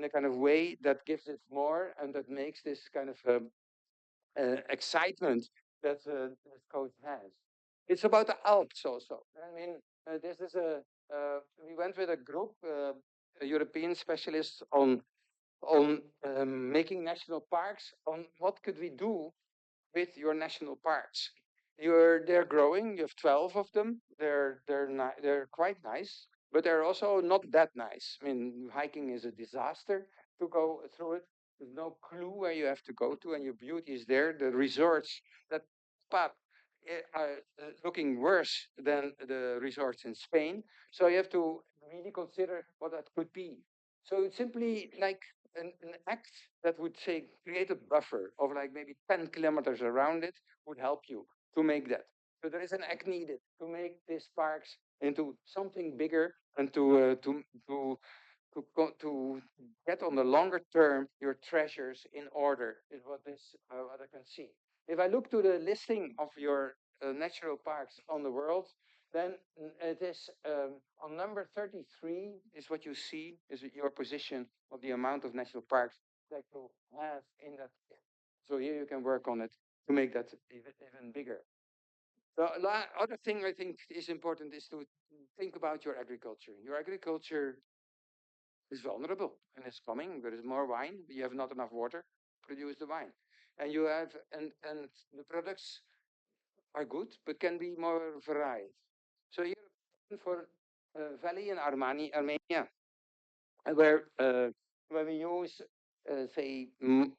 a kind of way that gives it more and that makes this kind of excitement that this coast has. It's about the Alps also. I mean, this is we went with a group, European specialists on making national parks, on what could we do with your national parks. They're growing. You have 12 of them. They're quite nice, but they're also not that nice. I mean, hiking is a disaster to go through it. There's no clue where you have to go to, and your beauty is there. The resorts that pop are looking worse than the resorts in Spain. So you have to really consider what that could be. So it's simply like an act that would say create a buffer of like maybe 10 kilometers around it would help you to make that. So there is an act needed to make these parks into something bigger and to get on the longer term your treasures in order is what I can see. If I look to the listing of your natural parks on the world, then it is on number 33 is what you see is your position of the amount of national parks that you have in that. So here you can work on it to make that even bigger. The other thing I think is important is to think about your agriculture. Your agriculture is vulnerable and it's coming. There is more wine. You have not enough water. Produce the wine, and you have and the products are good, but can be more varied. So here for Valley in Armenia, where we use say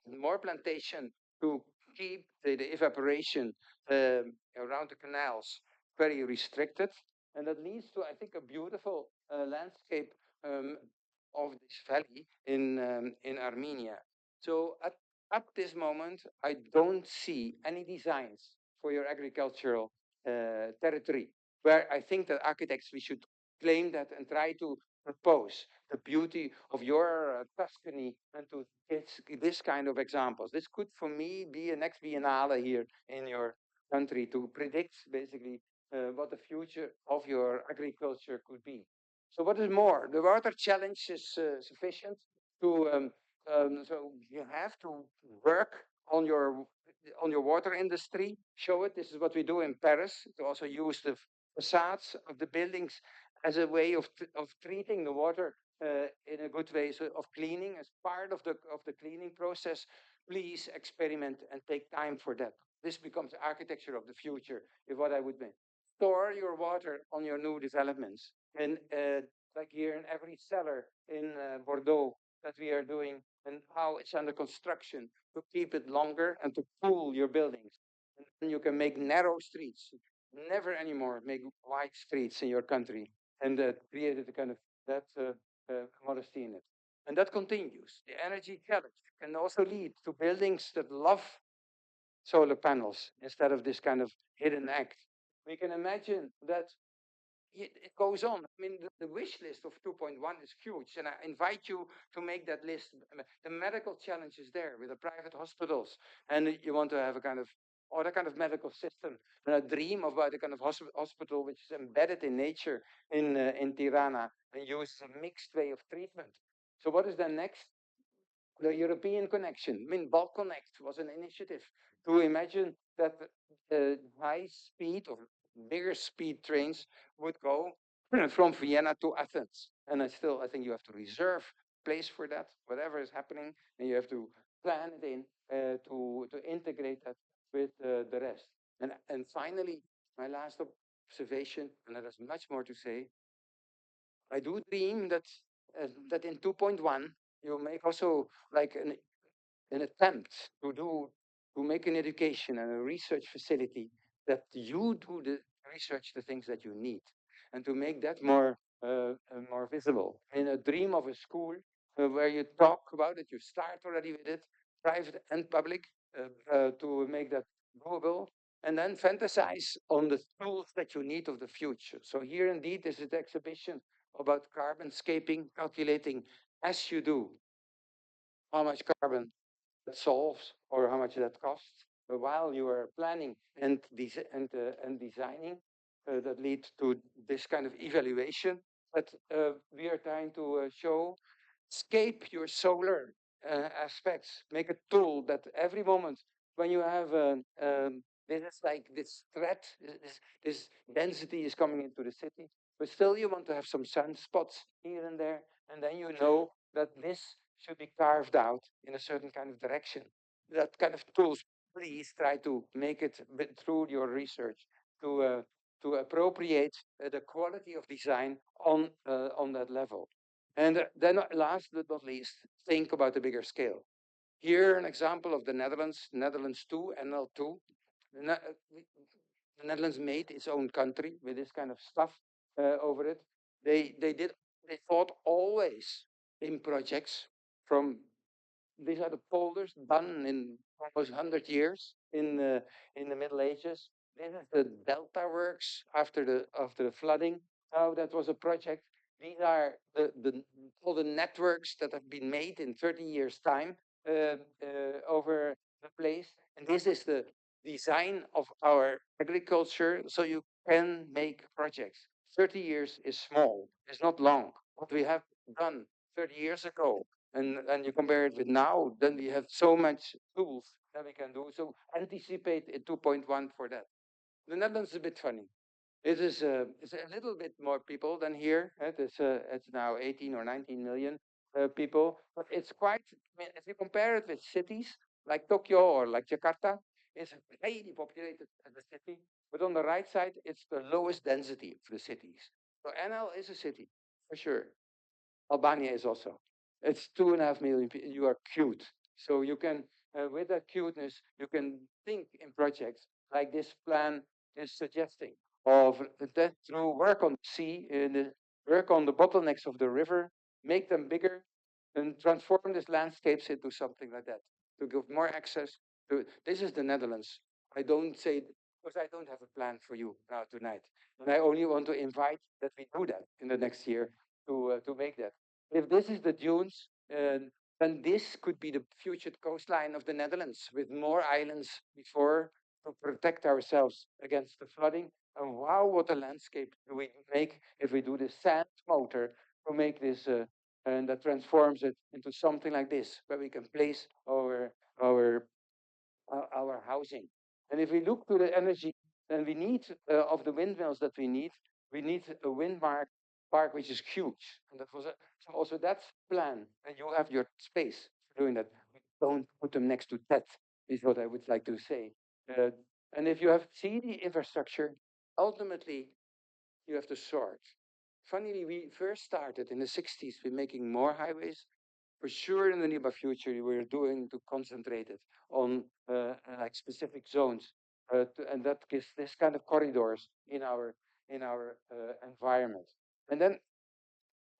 more plantation to keep the evaporation around the canals very restricted, and that leads to I think a beautiful landscape um, of this valley in Armenia. So at this moment, I don't see any designs for your agricultural territory where I think that architects we should claim that and try to propose the beauty of your Tuscany and to get this kind of examples. This could, for me, be a next biennale here in your country to predict basically what the future of your agriculture could be. So what is more, the water challenge is sufficient to, so you have to work on your water industry, show it. This is what we do in Paris, to also use the facades of the buildings as a way of treating the water in a good way, so of cleaning as part of the cleaning process. Please experiment and take time for that. This becomes architecture of the future, is what I would mean. Store your water on your new developments. And like here in every cellar in Bordeaux that we are doing, and how it's under construction to keep it longer and to cool your buildings. And then you can make narrow streets. Never anymore make wide streets in your country, and created a kind of that modesty in it. And that continues. The energy challenge can also lead to buildings that love solar panels instead of this kind of hidden act. We can imagine that it goes on. I mean, the wish list of 2.1 is huge, and I invite you to make that list. The medical challenge is there with the private hospitals, and you want to have a kind of other kind of medical system, and a dream about a kind of hospital which is embedded in nature in Tirana and uses a mixed way of treatment. So what is then next? The European connection. I mean, Bulk Connect was an initiative to imagine that high speed or bigger speed trains would go from Vienna to Athens. And I think you have to reserve place for that, whatever is happening, and you have to plan it in to integrate that with the rest. And finally, my last observation, and there is much more to say. I do dream that in 2.1 you make also like an attempt to make an education and a research facility that you do the research the things that you need and to make that more visible. In a dream of a school where you talk about it, you start already with it, private and public, to make that doable, and then fantasize on the tools that you need of the future. So here indeed is an exhibition about carbon scaping, calculating as you do how much carbon that solves or how much that costs. But while you are planning and designing, that leads to this kind of evaluation that we are trying to show. Scape your solar aspects. Make a tool that every moment when you have this is like this threat, this density is coming into the city, but still you want to have some sunspots here and there, and then you know that this should be carved out in a certain kind of direction. That kind of tools please try to make it through your research to appropriate the quality of design on that level. And then last but not least, think about the bigger scale. Here, an example of the Netherlands 2, NL2. The Netherlands made its own country with this kind of stuff over it. They thought always in projects from, these are the polders done in almost 100 years in the Middle Ages. This is the Delta works after the flooding. How that was a project. These are all the networks that have been made in 30 years' time over the place. And this is the design of our agriculture, so you can make projects. 30 years is small, it's not long. What we have done 30 years ago, and you compare it with now, then we have so much tools that we can do. So anticipate a 2.1 for that. The Netherlands is a bit funny. It's a little bit more people than here. Right? It's now 18 or 19 million people, but it's quite. I mean, if you compare it with cities like Tokyo or like Jakarta, it's highly populated as a city. But on the right side, it's the lowest density of the cities. So NL is a city for sure. Albania is also. It's 2.5 million people. You are cute. So you can, with that cuteness, you can think in projects like this plan is suggesting of that through work on the sea, work on the bottlenecks of the river, make them bigger, and transform these landscapes into something like that to give more access to. This is the Netherlands. I don't say because I don't have a plan for you now tonight, and I only want to invite that we do that in the next year to make that. If this is the dunes, then this could be the future coastline of the Netherlands with more islands before to protect ourselves against the flooding. And wow, what a landscape do we make if we do the sand motor to make this, and that transforms it into something like this, where we can place our our housing. And if we look to the energy, then we need of the windmills that we need a wind park which is huge. And that was so also that's plan. And you have your space for doing that. Don't put them next to TED, is what I would like to say. And if you have see the infrastructure, ultimately you have to sort. Funnily, we first started in the 60s with making more highways. For sure, in the nearby future, we're doing to concentrate it on like specific zones, and that gives this kind of corridors in our environment. And then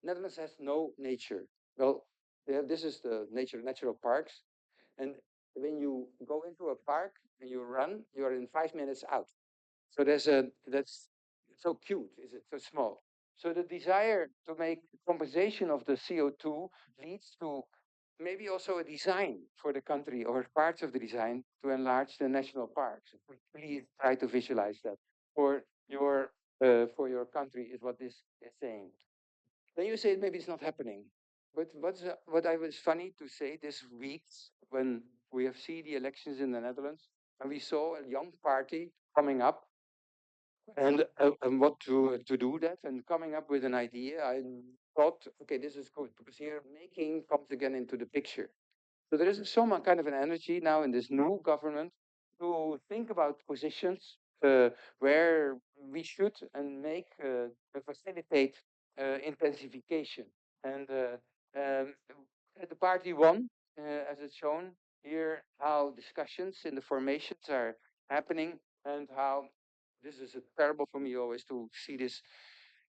Netherlands has no nature. Well, this is the natural parks, and when you go into a park and you run, you are in 5 minutes out. So that's so cute, is it so small? So the desire to make compensation of the CO2 leads to maybe also a design for the country or parts of the design to enlarge the national parks. Please try to visualize that for your country is what this is saying. Then you say maybe it's not happening. But what I was funny to say this week when we have seen the elections in the Netherlands and we saw a young party coming up and what to do that and coming up with an idea. I thought, okay, this is good because here making comes again into the picture. So there is some kind of an energy now in this new government to think about positions where we should and make facilitate intensification. And the party won, as it's shown here, how discussions in the formations are happening and how this is terrible for me always to see this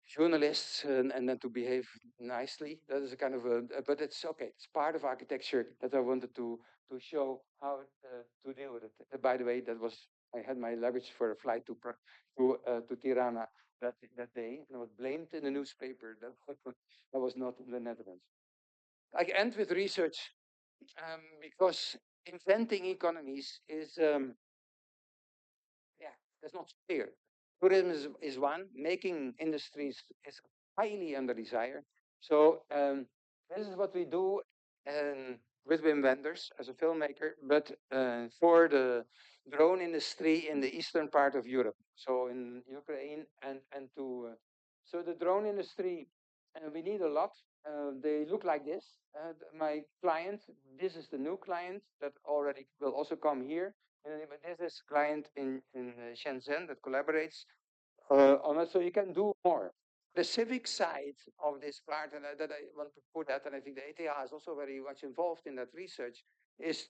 journalists and then to behave nicely. That is a kind of but it's okay. It's part of architecture that I wanted to show how to deal with it. By the way, I had my luggage for a flight to Tirana that day, and I was blamed in the newspaper that I was not in the Netherlands. I end with research because inventing economies is that's not clear. Tourism is one. Making industries is highly under desire. So this is what we do with Wim Wenders as a filmmaker, but for the drone industry in the eastern part of Europe. So in Ukraine and to so the drone industry, we need a lot. they look like this. My client, this is the new client that already will also come here. But this is client in Shenzhen that collaborates on it, so you can do more. The civic side of this part, and that I want to put that, and I think the ETH is also very much involved in that research, is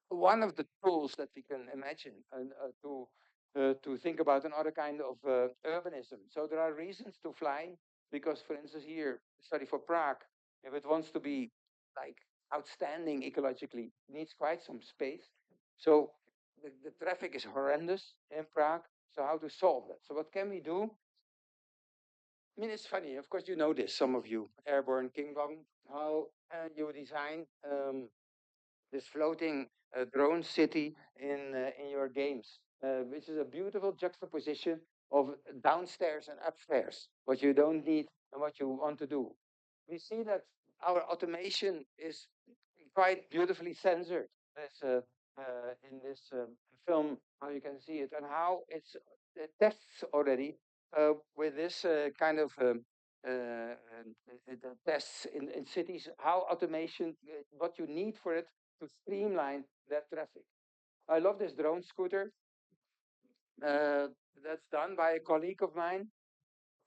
one of the tools that we can imagine and to think about another kind of urbanism. So there are reasons to fly because, for instance, here study for Prague, if it wants to be like outstanding ecologically, needs quite some space. So the traffic is horrendous in Prague. So how to solve that? So what can we do? I mean, it's funny. Of course, you know this. Some of you, Airborne Kingdom, how you design this floating drone city in your games, which is a beautiful juxtaposition of downstairs and upstairs, what you don't need and what you want to do. We see that our automation is quite beautifully censored. In this film, how you can see it and how it tests already with this kind of the tests in cities, how automation, what you need for it to streamline that traffic. I love this drone scooter uh, that's done by a colleague of mine.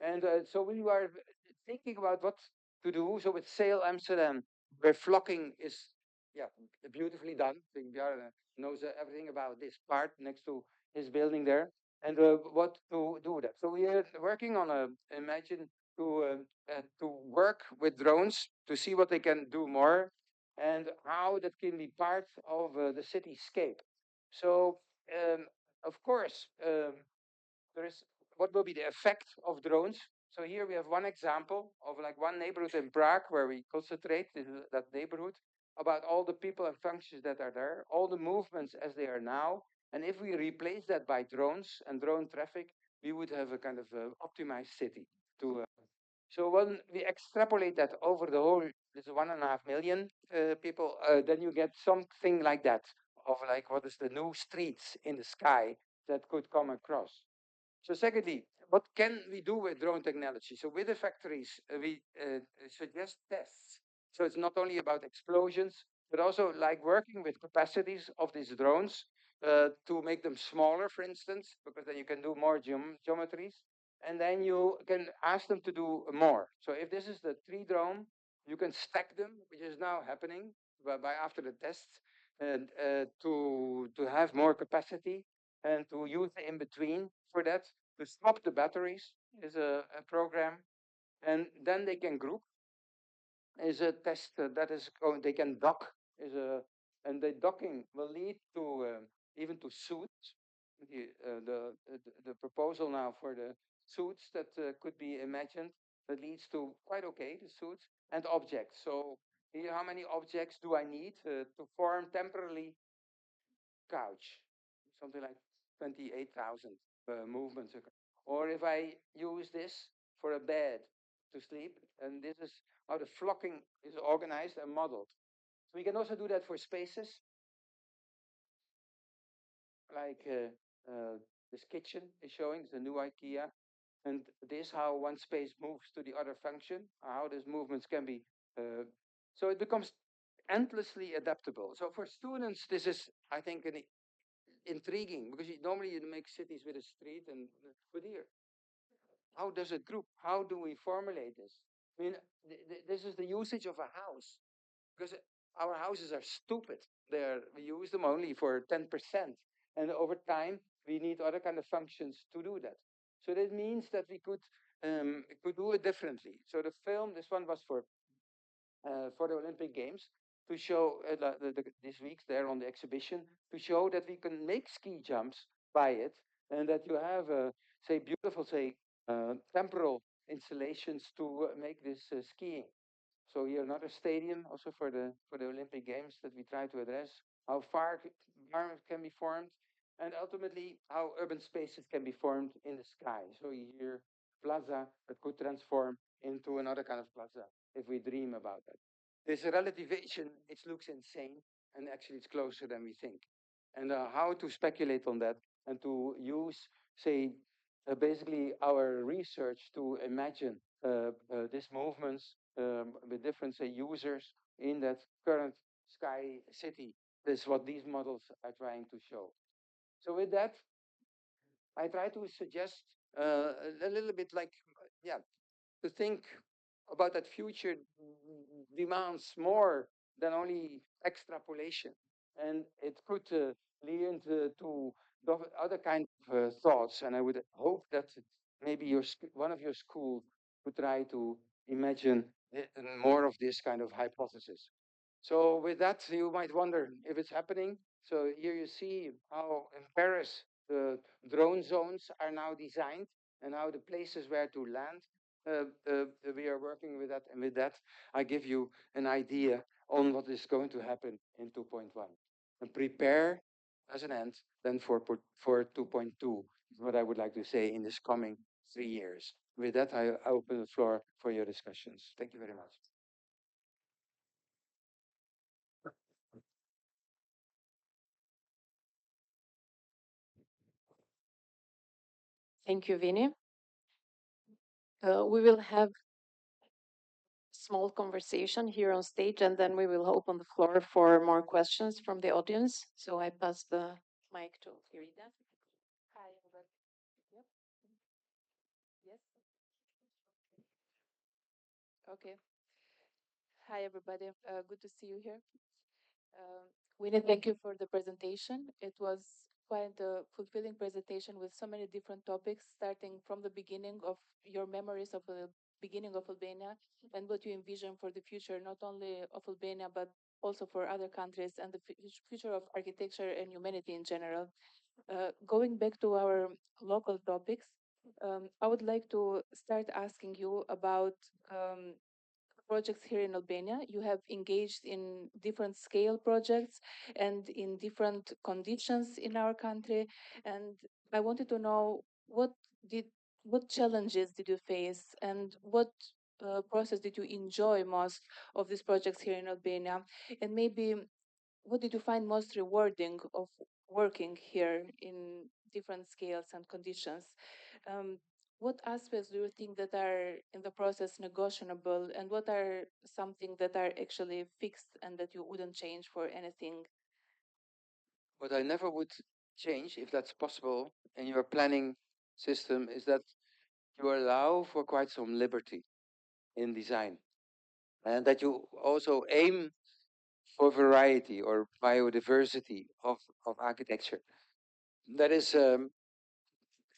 And so we are thinking about what to do. So with Sail Amsterdam, where flocking is yeah beautifully done. I think Bjarne knows everything about this part next to his building there, and what to do that. So we are working on a imagine to work with drones to see what they can do more, and how that can be part of the cityscape. So of course. There is what will be the effect of drones. So here we have one example of like one neighborhood in Prague where we concentrate that neighborhood about all the people and functions that are there, all the movements as they are now. And if we replace that by drones and drone traffic, we would have a kind of optimized city. So when we extrapolate that over the whole, this 1.5 million people, then you get something like that of like what is the new streets in the sky that could come across. So secondly, what can we do with drone technology? So with the factories, we suggest tests. So it's not only about explosions, but also like working with capacities of these drones to make them smaller, for instance, because then you can do more geometries. And then you can ask them to do more. So if this is the 3 drone, you can stack them, which is now happening by after the tests, and to have more capacity and to use the in between for that. To swap the batteries is a program, and then they can group is a test that is going. They can dock is a, and the docking will lead to even to suits. The proposal now for the suits that could be imagined that leads to quite okay the suits and objects. So here, how many objects do I need to form temporarily couch, something like 28,000 movements. Or if I use this for a bed to sleep, and this is how the flocking is organized and modeled. So we can also do that for spaces, like this kitchen is showing, the new IKEA, and this how one space moves to the other function, how these movements can be. So it becomes endlessly adaptable. So for students, this is, I think, an intriguing because normally you make cities with a street and but here, how does it group? How do we formulate this? I mean, this is the usage of a house because our houses are stupid. We use them only for 10%, and over time we need other kind of functions to do that. So that means that we could do it differently. So the film, this one was for the Olympic Games to show this week there on the exhibition to show that we can make ski jumps by it and that you have say beautiful temporal installations to make this skiing. So here another stadium also for the Olympic Games that we try to address how far environment can be formed and ultimately how urban spaces can be formed in the sky. So here plaza that could transform into another kind of plaza if we dream about that. This relativation, it looks insane, and actually it's closer than we think. And how to speculate on that and to use, say, basically our research to imagine these movements with different, say, users in that current sky city. This is what these models are trying to show. So with that, I try to suggest a little bit like, yeah, to think about that future demands more than only extrapolation. And it could lead into to other kind of thoughts. And I would hope that maybe one of your school would try to imagine more of this kind of hypothesis. So with that, you might wonder if it's happening. So here you see how in Paris the drone zones are now designed and how the places where to land. We are working with that, and with that, I give you an idea on what is going to happen in 2.1. And prepare as an end then for 2.2, is what I would like to say in this coming 3 years. With that, I open the floor for your discussions. Thank you very much. Thank you, Vini. We will have small conversation here on stage, and then we will open the floor for more questions from the audience. So I pass the mic to Irida. Hi, everybody. Yep. Yes. Okay. Hi, everybody. Good to see you here. Winnie, thank you for the presentation. It was quite a fulfilling presentation with so many different topics, starting from the beginning of your memories of the beginning of Albania and what you envision for the future, not only of Albania, but also for other countries and the future of architecture and humanity in general. Going back to our local topics, I would like to start asking you about projects here in Albania. You have engaged in different scale projects and in different conditions in our country. And I wanted to know did what challenges did you face and what process did you enjoy most of these projects here in Albania? And maybe what did you find most rewarding of working here in different scales and conditions? Um, what aspects do you think that are in the process negotiable, and what are something that are actually fixed and that you wouldn't change for anything? What I never would change, if that's possible, in your planning system is that you allow for quite some liberty in design and that you also aim for variety or biodiversity of architecture. That is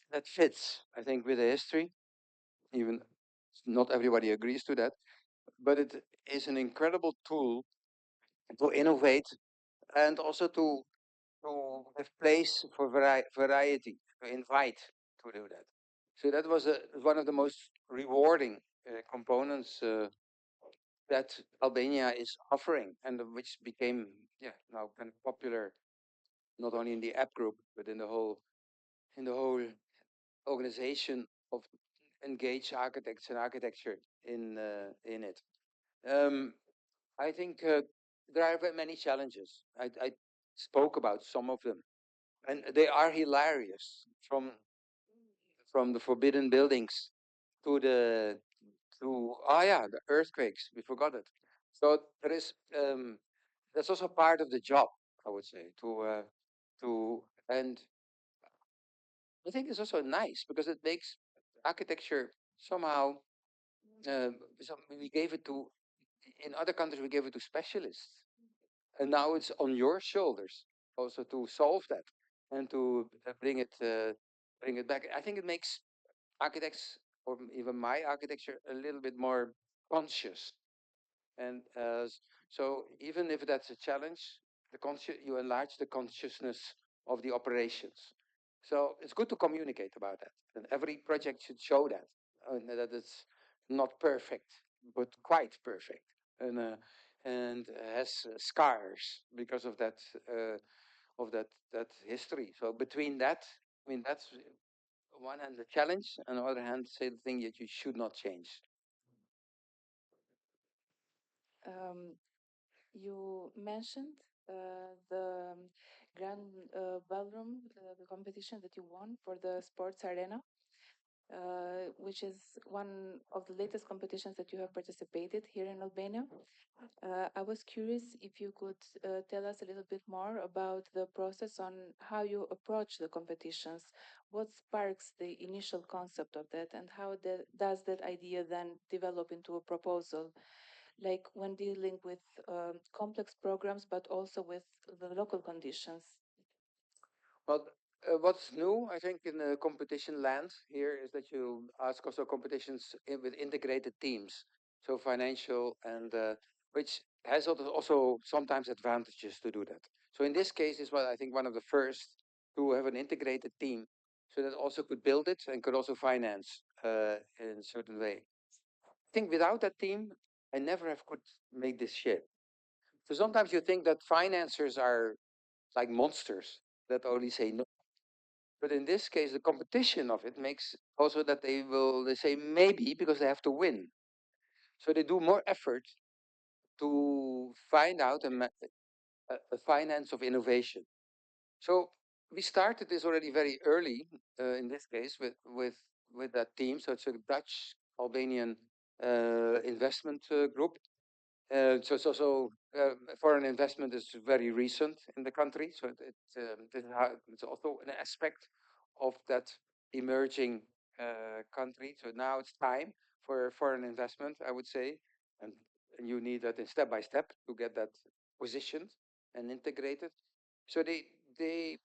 that fits, I think, with the history. Even not everybody agrees to that, but it is an incredible tool to innovate and also to have place for variety, to invite to do that. So that was one of the most rewarding components that Albania is offering, and which became now kind of popular, not only in the app group but in the whole organization of engaged architects and architecture in it. Um, I think there are many challenges. I spoke about some of them, and they are hilarious. From the forbidden buildings to the earthquakes. We forgot it. So there is that's also part of the job, I would say, to and I think it's also nice because it makes architecture somehow. We gave it to in other countries we gave it to specialists, and now it's on your shoulders also to solve that and to bring it back. I think it makes architects or even my architecture a little bit more conscious. And so even if that's a challenge, you enlarge the consciousness of the operations. So it's good to communicate about that. And every project should show that, that it's not perfect, but quite perfect. And has scars because of that history. So between that, I mean, that's on one hand the challenge, on the other hand, say the thing that you should not change. You mentioned the Grand Ballroom, the competition that you won for the sports arena. which is one of the latest competitions that you have participated here in Albania. I was curious if you could tell us a little bit more about the process on how you approach the competitions. What sparks the initial concept of that, and how does that idea then develop into a proposal? Like when dealing with complex programs, but also with the local conditions. Well, what's new, I think, in the competition land here is that you ask also competitions with integrated teams, so financial and which has also sometimes advantages to do that. So in this case, is what I think one of the first to have an integrated team, so that also could build it and could also finance in a certain way. I think without that team, I never have could make this shit. So sometimes you think that financiers are like monsters that only say no. But in this case, the competition of it makes also that they say maybe because they have to win. So they do more effort to find out a finance of innovation. So we started this already very early in this case with that team. So it's a Dutch Albanian investment group. So it's also foreign investment is very recent in the country. So it's also an aspect of that emerging country. So now it's time for foreign investment, I would say, and you need that in step by step to get that positioned and integrated. So they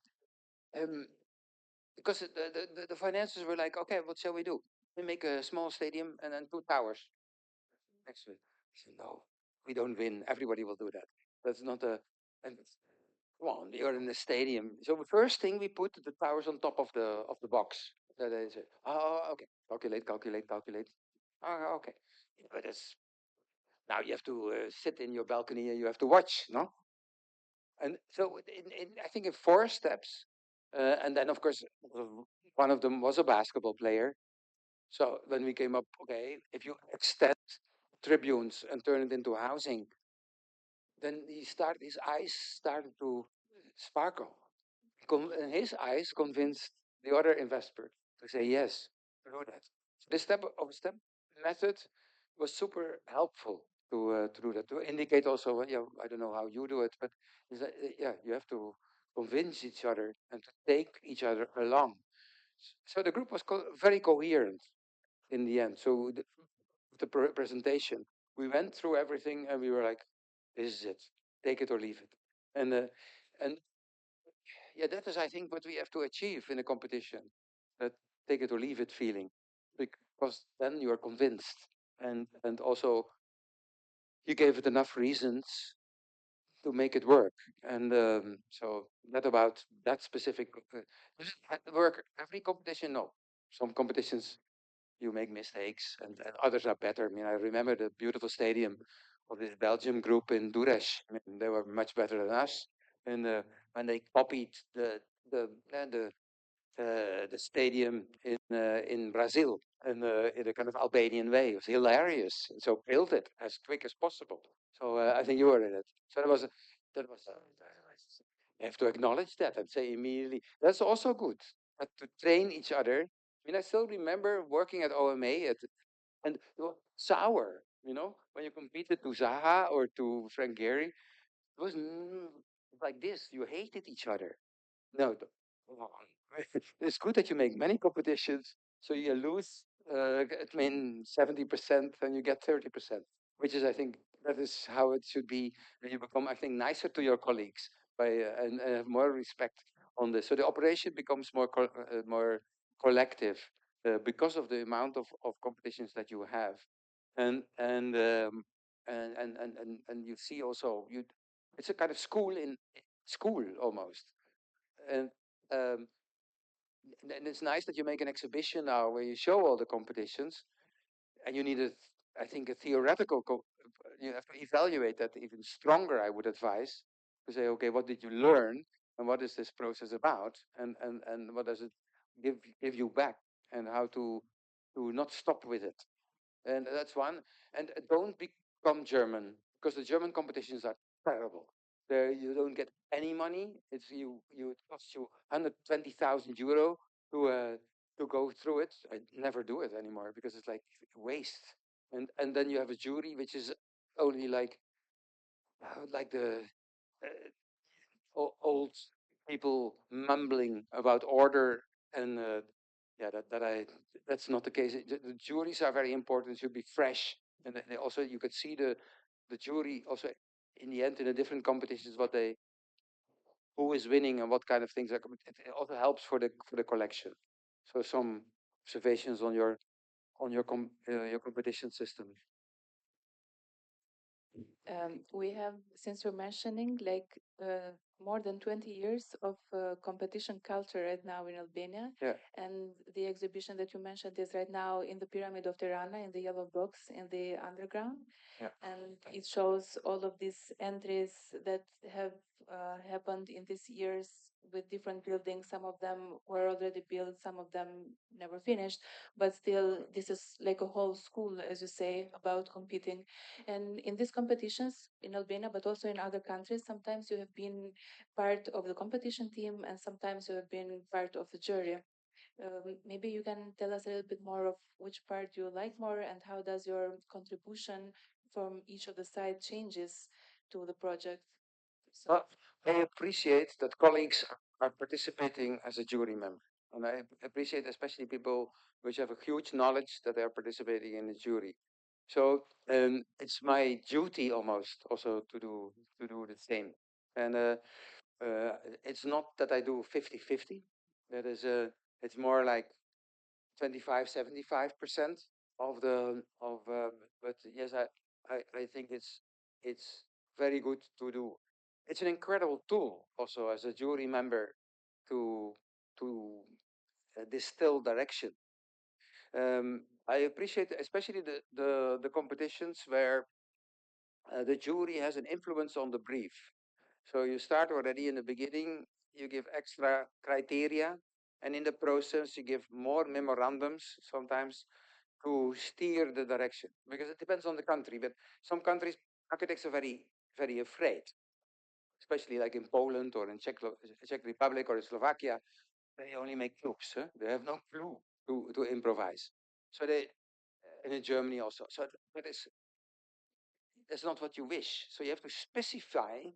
because the financiers were like, okay, what shall we do? We make a small stadium and then two towers next to it. I said, no, we don't win. Everybody will do that. That's not a. And come on, you're in the stadium. So the first thing we put the towers on top of the box. So they say, oh, okay, calculate. Oh, okay, but it's now you have to sit in your balcony and you have to watch, no? And so I think in four steps, and then of course one of them was a basketball player. So when we came up, okay, if you extend tribunes and turn it into housing, then his eyes started to sparkle. And his eyes convinced the other investor to say yes, to do that. So this step method was super helpful to do that, to indicate also, yeah, I don't know how you do it, but is that, yeah, you have to convince each other and to take each other along. So the group was very coherent in the end. So the presentation, we went through everything and we were like, this is it, take it or leave it. And yeah, that is, I think, what we have to achieve in a competition. That take it or leave it feeling, because then you are convinced, and also you gave it enough reasons to make it work. And so that about that specific does it work every competition? No, some competitions you make mistakes, and others are better. I mean, I remember the beautiful stadium of this Belgium group in Durres. I mean, they were much better than us, and when they copied the uh, the the stadium in Brazil in a kind of Albanian way. It was hilarious. And so build it as quick as possible. So I think you were in it. So you have to acknowledge that and say immediately. That's also good. To train each other. I mean, I still remember working at OMA and it was sour. You know, when you competed to Zaha or to Frank Gehry, it was like this. You hated each other. No, hold on. It's good that you make many competitions, so you lose, I mean, 70% and you get 30%, which is, I think, that is how it should be. And you become, I think, nicer to your colleagues and have more respect on this. So the operation becomes more collective because of the amount of competitions that you have, and and um, and you see also it's a kind of school in school almost and um, and it's nice that you make an exhibition now where you show all the competitions, and you need I think, a theoretical. You have to evaluate that even stronger. I would advise to say, okay, what did you learn, and what is this process about, and what does it give you back, and how to not stop with it. And that's one. And don't become German, because the German competitions are terrible. There you don't get any money. It costs you 120,000 euro to to go through it. I never do it anymore because it's like waste. And then you have a jury which is only like the old people mumbling about order, and yeah, that's not the case. The juries are very important. Should be fresh, and they also you could see the jury also in the end in the different competitions what they who is winning and what kind of things are. It also helps for the collection. So some observations on your competition system. We have, since you're mentioning, like more than 20 years of competition culture right now in Albania. Yeah. And the exhibition that you mentioned is right now in the Pyramid of Tirana, in the yellow box in the underground. Yeah. And it shows all of these entries that have happened in these years with different buildings. Some of them were already built, some of them never finished, but still, this is like a whole school, as you say, about competing. And in these competitions in Albania, but also in other countries, sometimes you have been part of the competition team and sometimes you have been part of the jury. Maybe you can tell us a little bit more of which part you like more and how does your contribution from each of the side changes to the project. So, Well, I appreciate that colleagues are participating as a jury member. And I appreciate especially people which have a huge knowledge that they are participating in the jury. So it's my duty almost also to do the same. And it's not that I do 50-50. That is it's more like 25-75% of but yes, I think it's very good to do. It's an incredible tool also as a jury member to to distill direction. I appreciate especially the competitions where the jury has an influence on the brief. So you start already in the beginning, you give extra criteria, and in the process you give more memorandums sometimes to steer the direction, because it depends on the country. But some countries, architects are very afraid, especially like in Poland or in Czech Republic or in Slovakia. They only make clues. Huh? They have no clue to improvise. So they, and in Germany also. So that's not what you wish. So you have to specify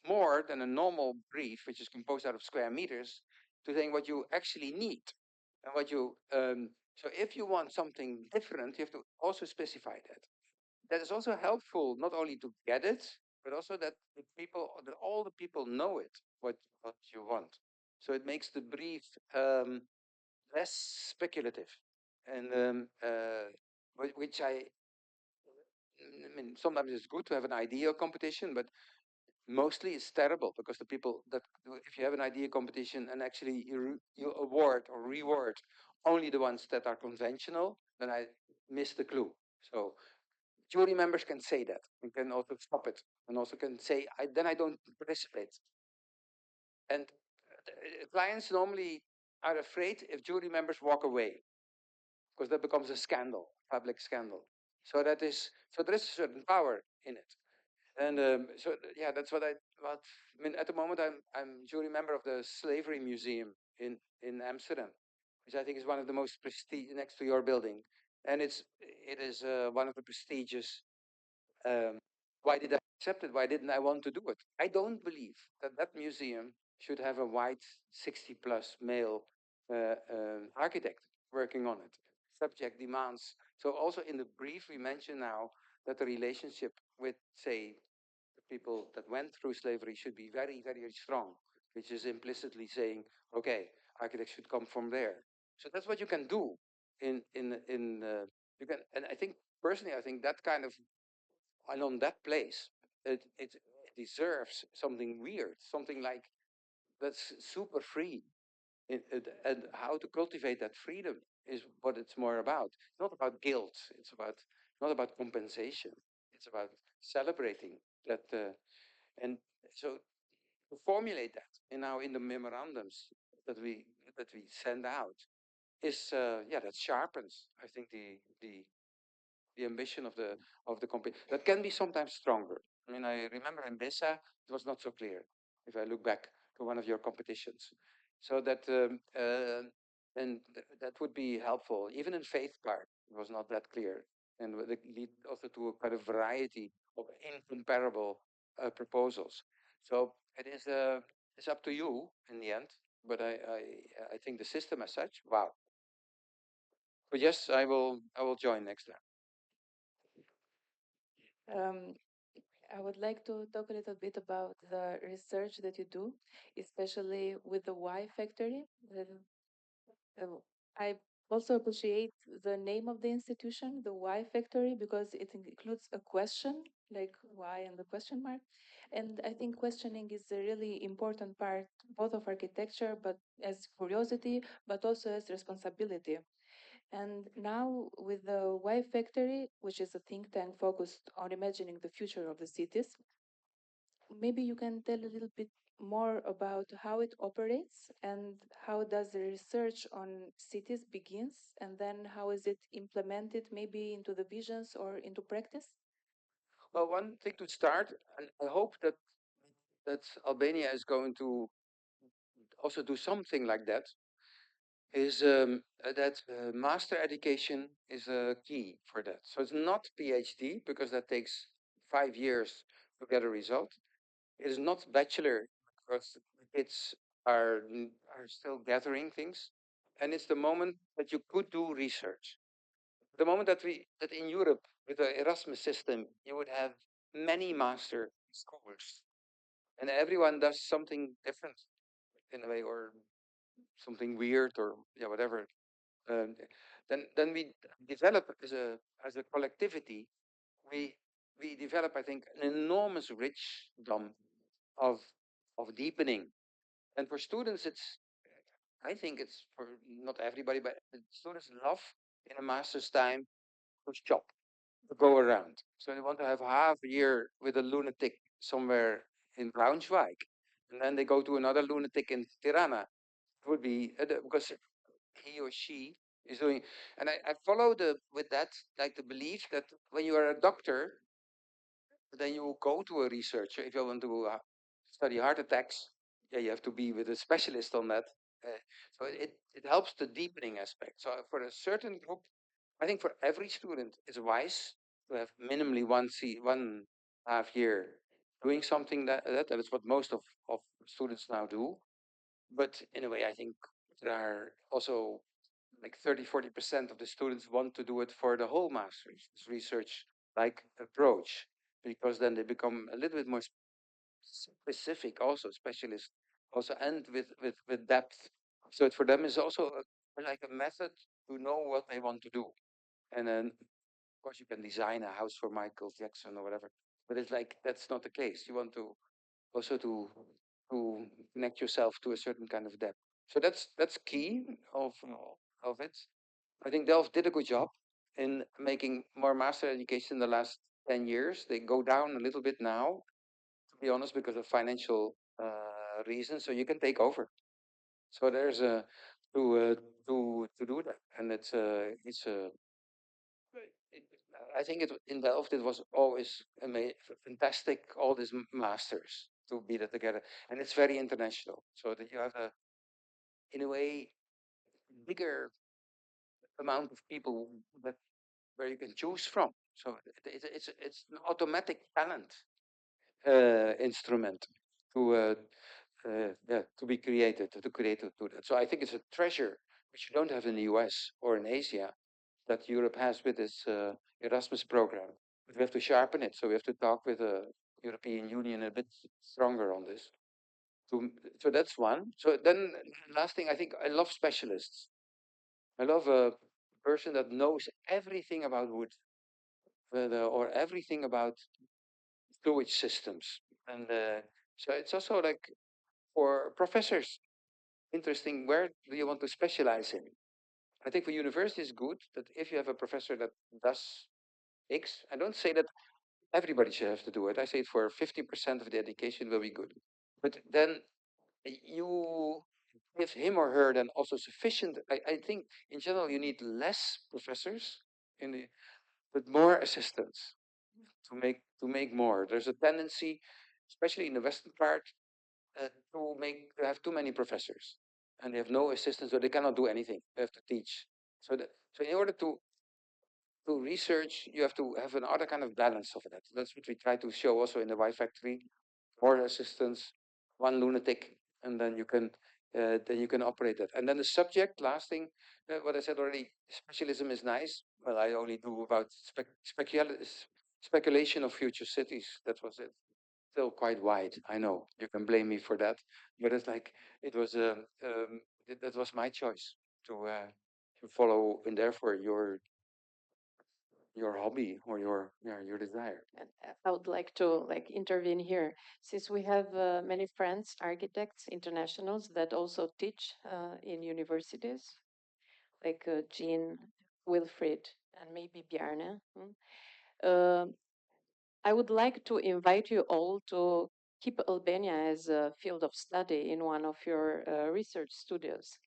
more than a normal brief, which is composed out of square meters, to saying what you actually need and what you. So if you want something different, you have to also specify that. That is also helpful, not only to get it, but also that that all the people know it, what you want. So it makes the brief less speculative, and which I mean, sometimes it's good to have an idea competition, but mostly it's terrible because the people that if you have an idea competition and actually you award or reward only the ones that are conventional, then I miss the clue. So jury members can say that and can also stop it and also can say then I don't participate. And clients normally are afraid if jury members walk away because that becomes a scandal, public scandal. So there is a certain power in it. And yeah, that's what I mean. At the moment, I'm jury member of the Slavery Museum in Amsterdam, which I think is one of the most prestigious next to your building, and it is one of the prestigious. Why did I accept it? Why didn't I want to do it? I don't believe that museum should have a white 60-plus male architect working on it. Subject demands. So also in the brief we mention now that the relationship with, say, people that went through slavery should be very strong, which is implicitly saying, okay, architects should come from there. So that's what you can do you can, and I think personally, I think that kind of, and on that place, it deserves something weird, something like that's super free. And how to cultivate that freedom is what it's more about. It's not about guilt. Not about compensation. It's about celebrating that. And so to formulate that in the memorandums that we send out is yeah, that sharpens, I think, the ambition of the company. That can be sometimes stronger. I mean, I remember in Disa it was not so clear if I look back to one of your competitions. So that And that would be helpful. Even in faith part, it was not that clear, and would lead also to a kind of variety of incomparable proposals. So it is it's up to you in the end. But I think the system as such, wow. But yes, I will join next time. Um, I would like to talk a little bit about the research that you do, especially with the Y factory. I also appreciate the name of the institution, the Y factory, because it includes a question, like why and the question mark. And I think questioning is a really important part, both of architecture, but as curiosity, but also as responsibility. And now with the Y Factory, which is a think tank focused on imagining the future of the cities, maybe you can tell a little bit more about how it operates and how does the research on cities begins and then how is it implemented maybe into the visions or into practice? Well, one thing to start, and I hope that Albania is going to also do something like that, is that master education is a key for that. So it's not PhD because that takes 5 years to get a result. It is not bachelor because kids are still gathering things, and it's the moment that you could do research. The moment that in Europe with the Erasmus system you would have many master schools, and everyone does something different in a way or something weird or yeah whatever. Um, then we develop as a collectivity. We we develop, I think, an enormous rich dom of deepening. And for students, I think it's for not everybody, but students love in a master's time to shop, to go around. So they want to have half a year with a lunatic somewhere in Braunschweig, and then they go to another lunatic in Tirana. It would be because he or she is doing, and I follow with that like the belief that when you are a doctor, then you go to a researcher. If you want to study heart attacks, yeah, you have to be with a specialist on that. So it helps the deepening aspect. So for a certain group, I think for every student, it's wise to have minimally 1.5 year doing something that is what most of students now do. But in a way, I think there are also like 30-40% of the students want to do it for the whole master's research like approach, because then they become a little bit more specific, also specialist, also, and with depth. So it for them is also like a method to know what they want to do. And then, of course, you can design a house for Michael Jackson or whatever, but it's like that's not the case. You want to also to connect yourself to a certain kind of depth. So that's key of it. I think Delft did a good job in making more master education in the last 10 years. They go down a little bit now, to be honest, because of financial reasons. So you can take over. So there's a to do that, and it's a. I think in Delft it was always fantastic. All these masters to be that together, and it's very international. So that you have in a way, bigger amount of people that where you can choose from. So it's an automatic talent instrument to yeah to be created to create to do that. So I think it's a treasure which you don't have in the US or in Asia that Europe has with its Erasmus program. But we have to sharpen it. So we have to talk with the European Union a bit stronger on this. So that's one. So then last thing, I think I love specialists. I love a person that knows everything about wood or everything about fluid systems. And so it's also like for professors, interesting, where do you want to specialize in? I think for university it's good that if you have a professor that does X, I don't say that everybody should have to do it. I say it for 50% of the education will be good. But then you give him or her then also sufficient. I think in general you need less professors in the but more assistants to make more. There's a tendency, especially in the western part, to have too many professors, and they have no assistance, so they cannot do anything. They have to teach. So in order to research, you have to have another kind of balance of that. That's what we try to show also in the Y Factory. More assistance, one lunatic, and then you can operate that. And then the subject, last thing, what I said already, specialism is nice. Well, I only do about speculation of future cities. That was it. Still quite wide. I know you can blame me for that, but it's like it was that was my choice to follow, and therefore your hobby or your desire. And I would like to intervene here, since we have many friends, architects, internationals that also teach in universities, like Jean, Wilfried, and maybe Bjarne. Uh, I would like to invite you all to keep Albania as a field of study in one of your research studios.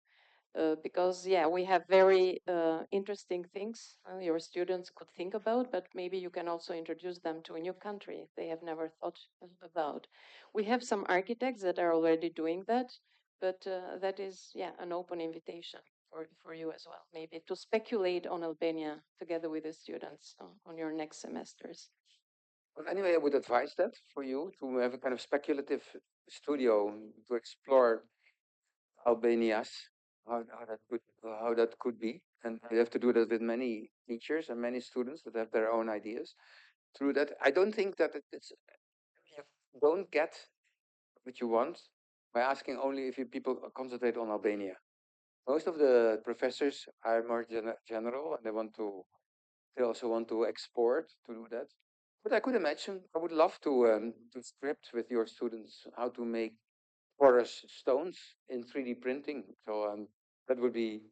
Because yeah, we have very interesting things your students could think about, but maybe you can also introduce them to a new country they have never thought about. We have some architects that are already doing that, but that is an open invitation for you as well, maybe to speculate on Albania together with the students on your next semesters. Well, anyway, I would advise that for you to have a kind of speculative studio to explore Albania's how that could be, and you have to do that with many teachers and many students that have their own ideas. Through that, I don't think that it's you don't get what you want by asking only if you people concentrate on Albania. Most of the professors are more general, and they also want to export to do that. But I could imagine, I would love to script with your students how to make porous stones in 3D printing. So that would be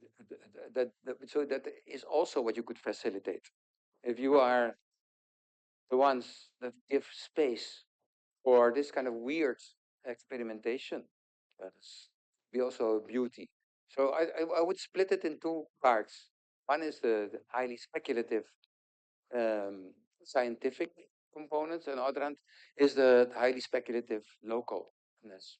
so that is also what you could facilitate. If you are the ones that give space for this kind of weird experimentation, that's be also beauty. So I would split it in two parts. One is the highly speculative um, scientific components, and the other hand is the highly speculative localness.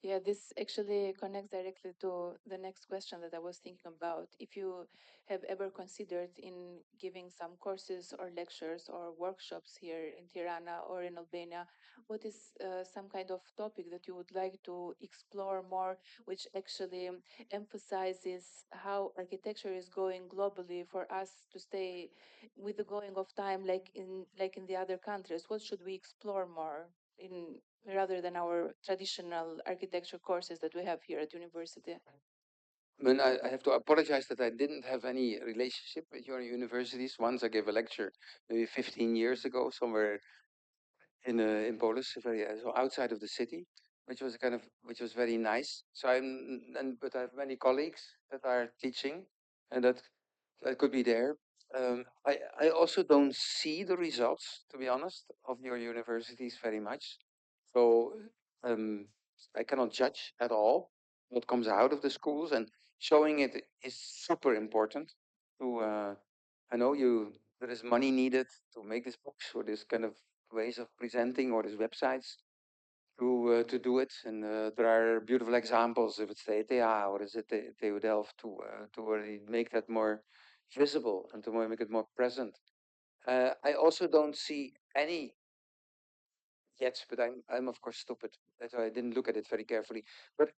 Yeah, this actually connects directly to the next question that I was thinking about. If you have ever considered in giving some courses or lectures or workshops here in Tirana or in Albania, what is some kind of topic that you would like to explore more, which actually emphasizes how architecture is going globally for us to stay with the going of time, like in the other countries? What should we explore more in rather than our traditional architecture courses that we have here at university? I mean, I have to apologize that I didn't have any relationship with your universities. Once I gave a lecture maybe 15 years ago somewhere in Polis, very so outside of the city, which was very nice. So but I have many colleagues that are teaching, and that could be there. I also don't see the results, to be honest, of your universities very much. So um, I cannot judge at all what comes out of the schools, and showing it is super important. To I know there is money needed to make these books or this kind of ways of presenting or these websites to do it, and there are beautiful examples. If it's the ETA or is it the TU Delft to really make that more visible and to make it more present. I also don't see any yet, but I'm of course stupid. That's why I didn't look at it very carefully. But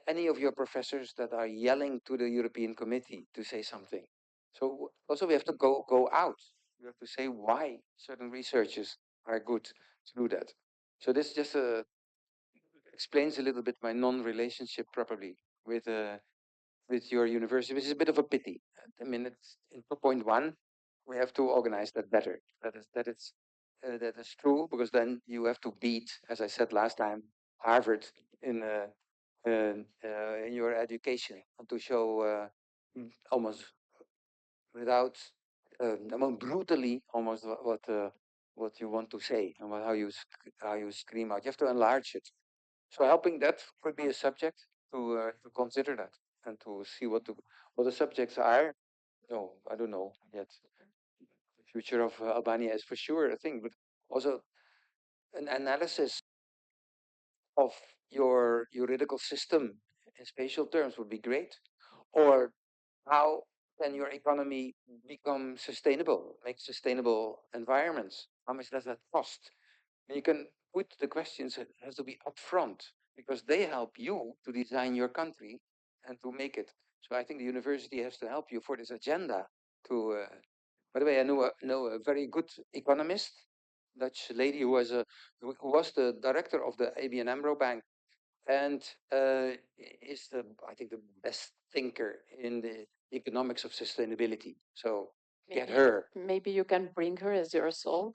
any of your professors that are yelling to the European Committee to say something. So also we have to go out. We have to say why certain researches are good to do that. So this just explains a little bit my non-relationship probably with your university, which is a bit of a pity. I mean, it's in 2.1, we have to organize that better. That is true, because then you have to beat, as I said last time, Harvard in in your education, and to show almost without I mean, brutally almost what you want to say and how you scream out. You have to enlarge it. So helping that could be a subject to consider that and to see what the subjects are. No, I don't know yet. The future of Albania is for sure a thing, but also an analysis of your juridical system in spatial terms would be great. Or how can your economy become sustainable, make sustainable environments? How much does that cost? And you can put the questions, it has to be upfront because they help you to design your country and to make it. So I think the university has to help you for this agenda to, by the way, I know a very good economist, Dutch lady who was the director of the ABN AMRO Bank and is I think the best thinker in the economics of sustainability. So get her. Maybe you can bring her as your soul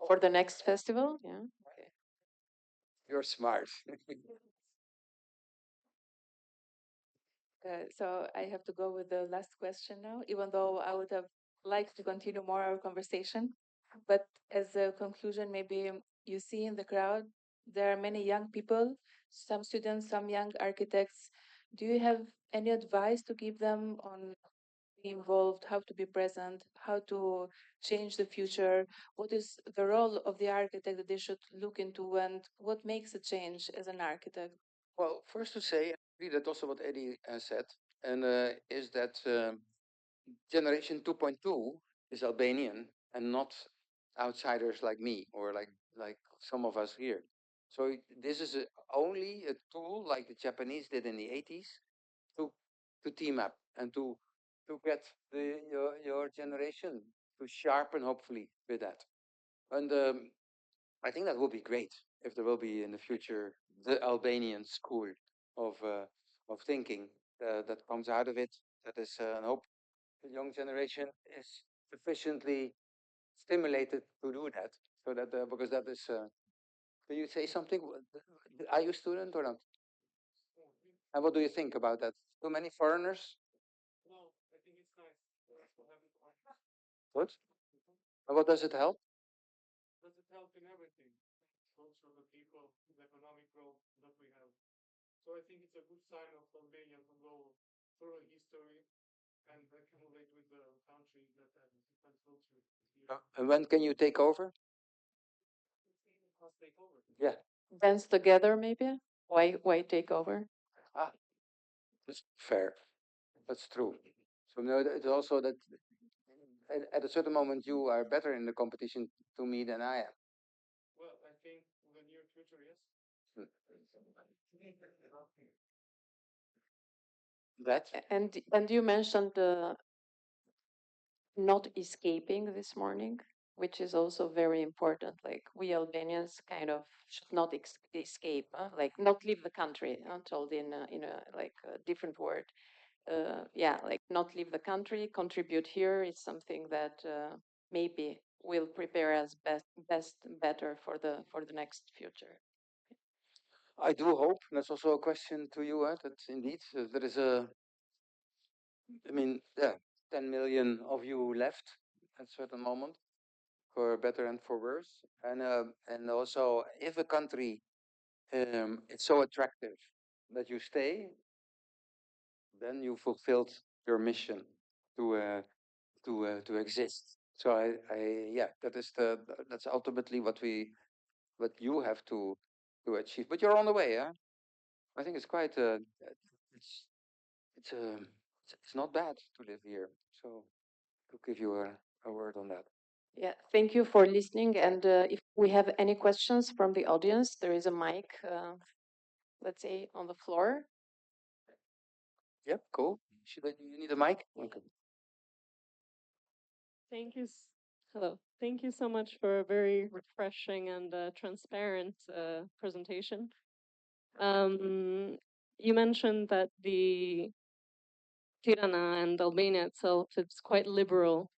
for the next festival. Yeah. Okay. You're smart. So I have to go with the last question now, even though I would have liked to continue more our conversation. But as a conclusion, maybe you see in the crowd, there are many young people, some students, some young architects. Do you have any advice to give them on being involved, how to be present, how to change the future? What is the role of the architect that they should look into, and what makes a change as an architect? Well, first to say, I agree that also what Eddie said, and is that generation 2.2 is Albanian and not outsiders like me or like some of us here. So this is only a tool like the Japanese did in the 80s to team up and to get your generation to sharpen hopefully with that. And I think that will be great if there will be in the future the Albanian school of thinking that comes out of it. That is, and hope the young generation is sufficiently stimulated to do that. So that because that is. Can you say something? Are you a student or not? And what do you think about that? Too many foreigners? No, I think it's nice to have it on. What? And what does it help? Does it help in everything? Also the people, the economic growth that we have. So I think it's a good sign of Albania to go through history and accumulate with the country that has different culture. And when can you take over? Must take over. Yeah. Dance together, maybe. Why take over? Ah, that's fair. That's true. So no, it's also that at a certain moment you are better in the competition to me than I am. Well, I think in the near future, yes. That And you mentioned not escaping this morning, which is also very important. Like we Albanians kind of should not escape, like not leave the country. Told in a like a different word. Yeah, like not leave the country, contribute here is something that maybe will prepare us better for the next future. I do hope. That's also a question to you. That indeed there is I mean, yeah, 10 million of you left at a certain moment, for better and for worse. And also, if a country it's so attractive that you stay, then you fulfilled your mission to to exist. So yeah, that's ultimately what you have to achieve. But you're on the way, yeah. I think it's quite it's it's it's not bad to live here. So to give you a word on that. Yeah, thank you for listening. And if we have any questions from the audience, there is a mic, let's say, on the floor. Yep, cool. You need a mic? Okay. Thank you. Hello. Thank you so much for a very refreshing and transparent presentation. You mentioned that the Tirana and Albania itself is quite liberal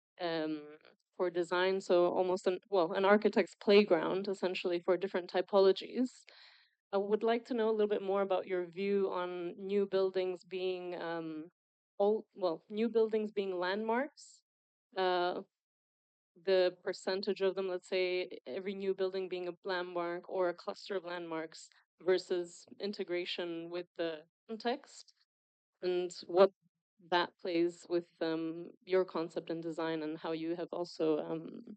for design, so almost an architect's playground essentially for different typologies. I would like to know a little bit more about your view on new buildings being new buildings being landmarks. The percentage of them, let's say every new building being a landmark or a cluster of landmarks versus integration with the context, and what that plays with your concept and design and how you have also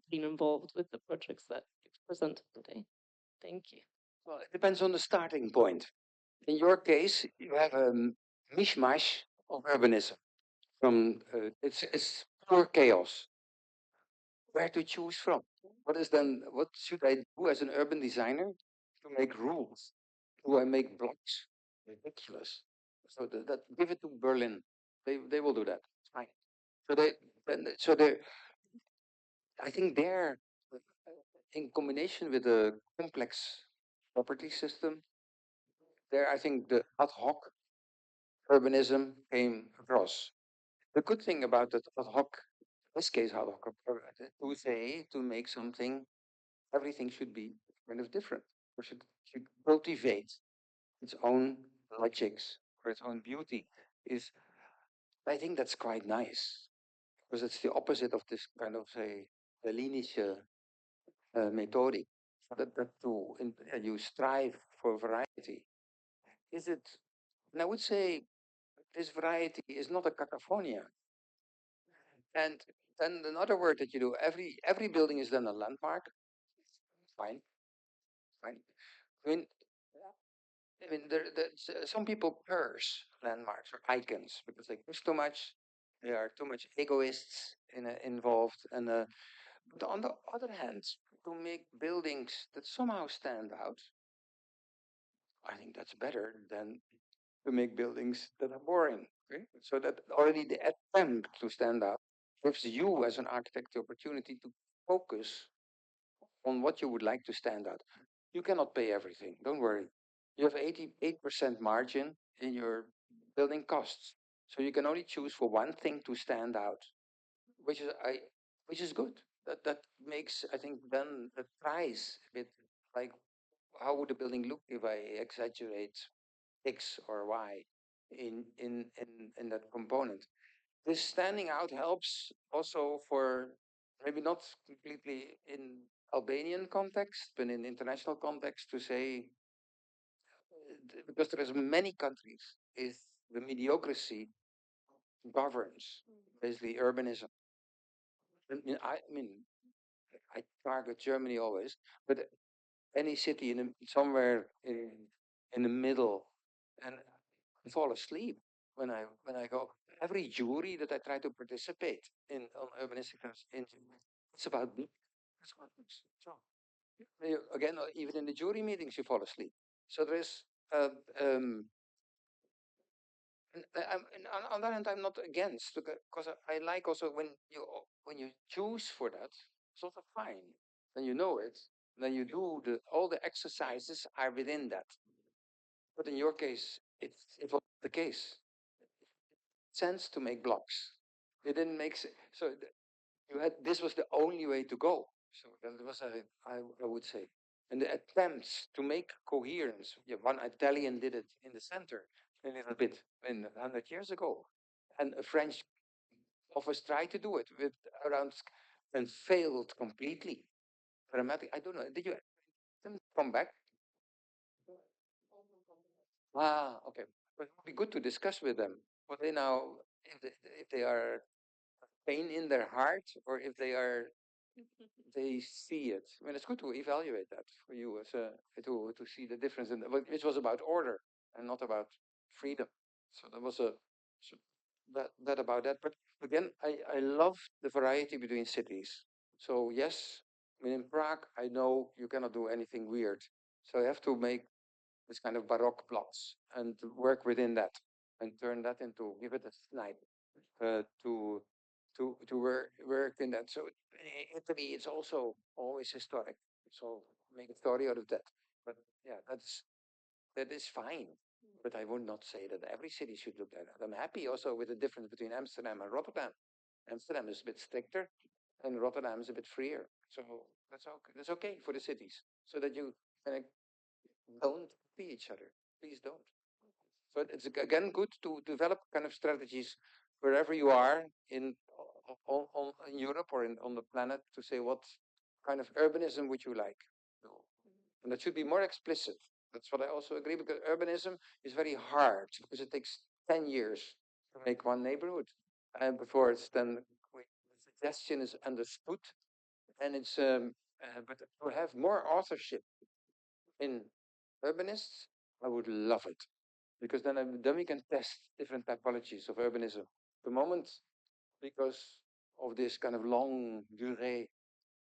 been involved with the projects that you've presented today. Thank you. Well, it depends on the starting point. In your case, you have a mishmash of urbanism. It's pure chaos. Where to choose from? What should I do as an urban designer to make rules? Do I make blocks? Ridiculous. So give it to Berlin. They will do that. It's fine. So they I think they're in combination with a complex property system. There, I think the ad hoc urbanism came across. The good thing about that ad hoc, this case ad hoc, to say to make something, everything should be kind of different, or should cultivate its own logics or its own beauty. Is I think that's quite nice because it's the opposite of this kind of say Berlinische methodic. You strive for variety. Is it? And I would say this variety is not a cacophonia. And then another word that you do, every building is then a landmark. Fine, fine. I mean, some people curse landmarks or icons because they push too much. There are too much egoists involved. But on the other hand, to make buildings that somehow stand out, I think that's better than to make buildings that are boring. Okay? So that already the attempt to stand out gives you as an architect the opportunity to focus on what you would like to stand out. You cannot pay everything. Don't worry. You have 88% margin in your building costs. So you can only choose for one thing to stand out, which is which is good. That makes I think then the price a bit like how would the building look if I exaggerate X or Y in that component. This standing out helps also for maybe not completely in Albanian context, but in international context to say because there is many countries is the mediocrity governs basically urbanism. I mean I target Germany always, but any city somewhere in the middle, and I fall asleep when I go. Every jury that I try to participate in on urbanistic it's about books. It's about books. So again, even in the jury meetings, you fall asleep. So there is. And on the other hand, I'm not against because I like also when you choose for that, it's also fine. Then you know it. Then you do all the exercises are within that. But in your case, it was the case. Sense to make blocks. It didn't make sense. So you had this was the only way to go. So that was I would say. And the attempts to make coherence. Yeah, one Italian did it in the center a little bit 100 years ago, and a French office tried to do it with around and failed completely. Dramatic. I don't know. Did you come back? Ah, okay. But it would be good to discuss with them. What they now, if they are pain in their heart or if they see it. I mean, it's good to evaluate that for you as to see the difference in which was about order and not about freedom. So that was so that about that. But again, I love the variety between cities. So yes, I mean in Prague, I know you cannot do anything weird. So you have to make this kind of baroque plots and work within that and turn that into give it a snipe to work in that. So Italy is also always historic. So make a story out of that. But yeah, that is fine. But I would not say that every city should look like that. I'm happy also with the difference between Amsterdam and Rotterdam. Amsterdam is a bit stricter, and Rotterdam is a bit freer. So that's okay. That's okay for the cities, so that you don't be each other. Please don't. So it's again good to develop kind of strategies wherever you are in Europe or on the planet to say what kind of urbanism would you like, and that should be more explicit. That's what I also agree because urbanism is very hard because it takes 10 years to make one neighborhood, and before it's then the suggestion is understood, and it's but to have more authorship in urbanists, I would love it because then we can test different typologies of urbanism. At the moment, because of this kind of long durée,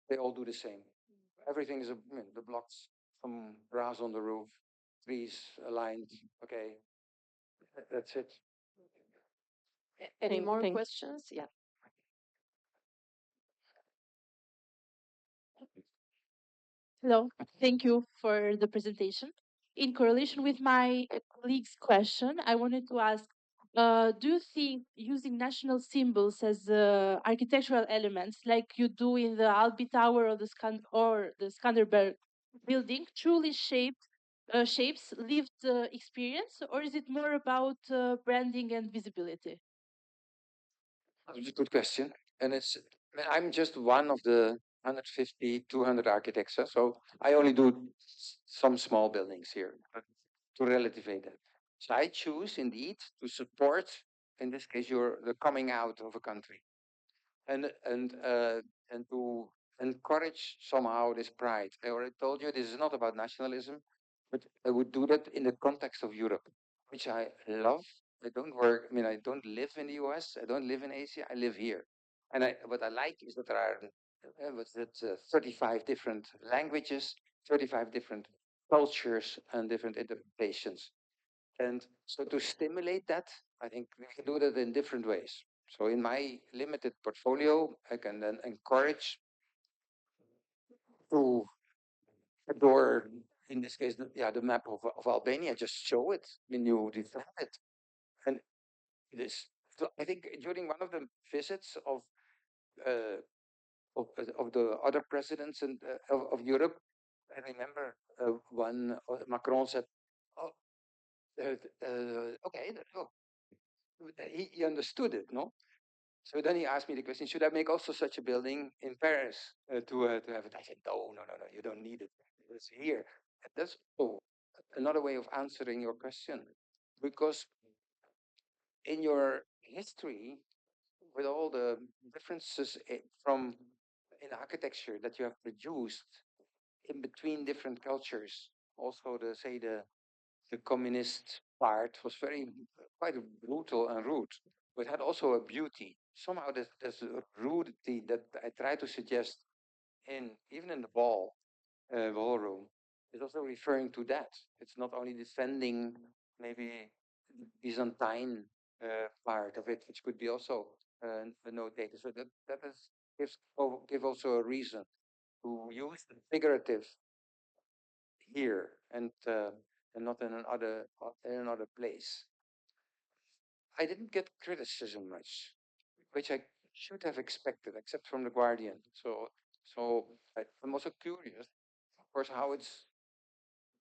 they all do the same. Everything is the blocks, some grass on the roof, trees aligned. Okay, that's it. Any more Thanks. questions? Yeah. Hello, thank you for the presentation. In correlation with my colleague's question, I wanted to ask, do you think using national symbols as architectural elements, like you do in the Albi Tower or the Skanderbeg Building, truly shapes lived experience, or is it more about branding and visibility? That's a good question. And I'm just one of the 150, 200 architects. So I only do some small buildings here to relativate that. So I choose indeed to support, in this case, the coming out of a country and to encourage somehow this pride. I already told you this is not about nationalism, but I would do that in the context of Europe, which I love. I don't work. I mean, I don't live in the US. I don't live in Asia. I live here, and what I like is that there are 35 different languages, 35 different cultures, and different interpretations. And so to stimulate that, I think we can do that in different ways. So in my limited portfolio, I can then encourage to adore, in this case, the map of Albania, just show it. I mean, you defend it. And this, so I think during one of the visits uh, of the other presidents of Europe, I remember one Macron said, "Oh, okay, oh, he understood it, no?" So then he asked me the question, should I make also such a building in Paris to have it? I said, no, no, no, no, you don't need it. It's here. That's another way of answering your question. Because in your history, with all the differences from in architecture that you have produced in between different cultures, also the communist part was quite brutal and rude, but had also a beauty. Somehow there's a rudity that I try to suggest even in the ballroom is also referring to that. It's not only defending maybe the Byzantine part of it, which could be also notated. So that give also a reason to use the figurative here and not in another place. I didn't get criticism much, which I should have expected, except from the Guardian. So I'm also curious, of course, how it's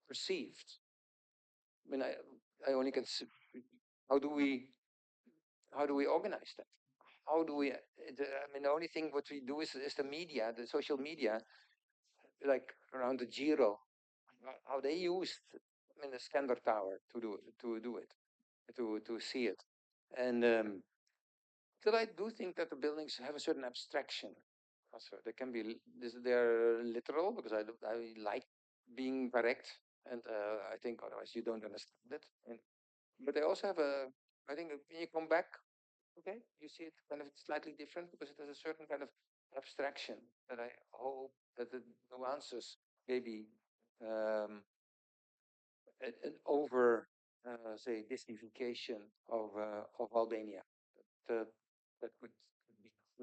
perceived. I mean, I only can. How do we organize that? How do we? I mean, the only thing what we do is the media, the social media, like around the Giro, how they used the Skandar Tower to do it, to see it, and but I do think that the buildings have a certain abstraction. Also, they can be they're literal because I like being correct, and I think otherwise you don't understand it. But they also have I think when you come back, okay, you see it kind of slightly different because it has a certain kind of abstraction that I hope that the nuances maybe an over say Disneyfication of Albania that that would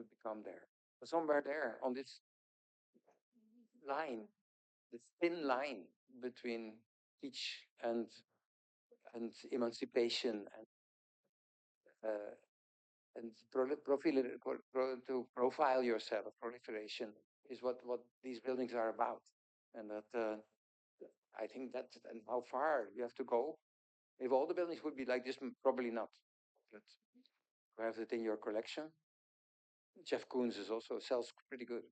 become there. But somewhere there on this line, this thin line between teach and emancipation and to profile yourself, proliferation is what these buildings are about, and that I think that and how far you have to go. If all the buildings would be like this, probably not. But to have it in your collection, Jeff Koons is also sells pretty good.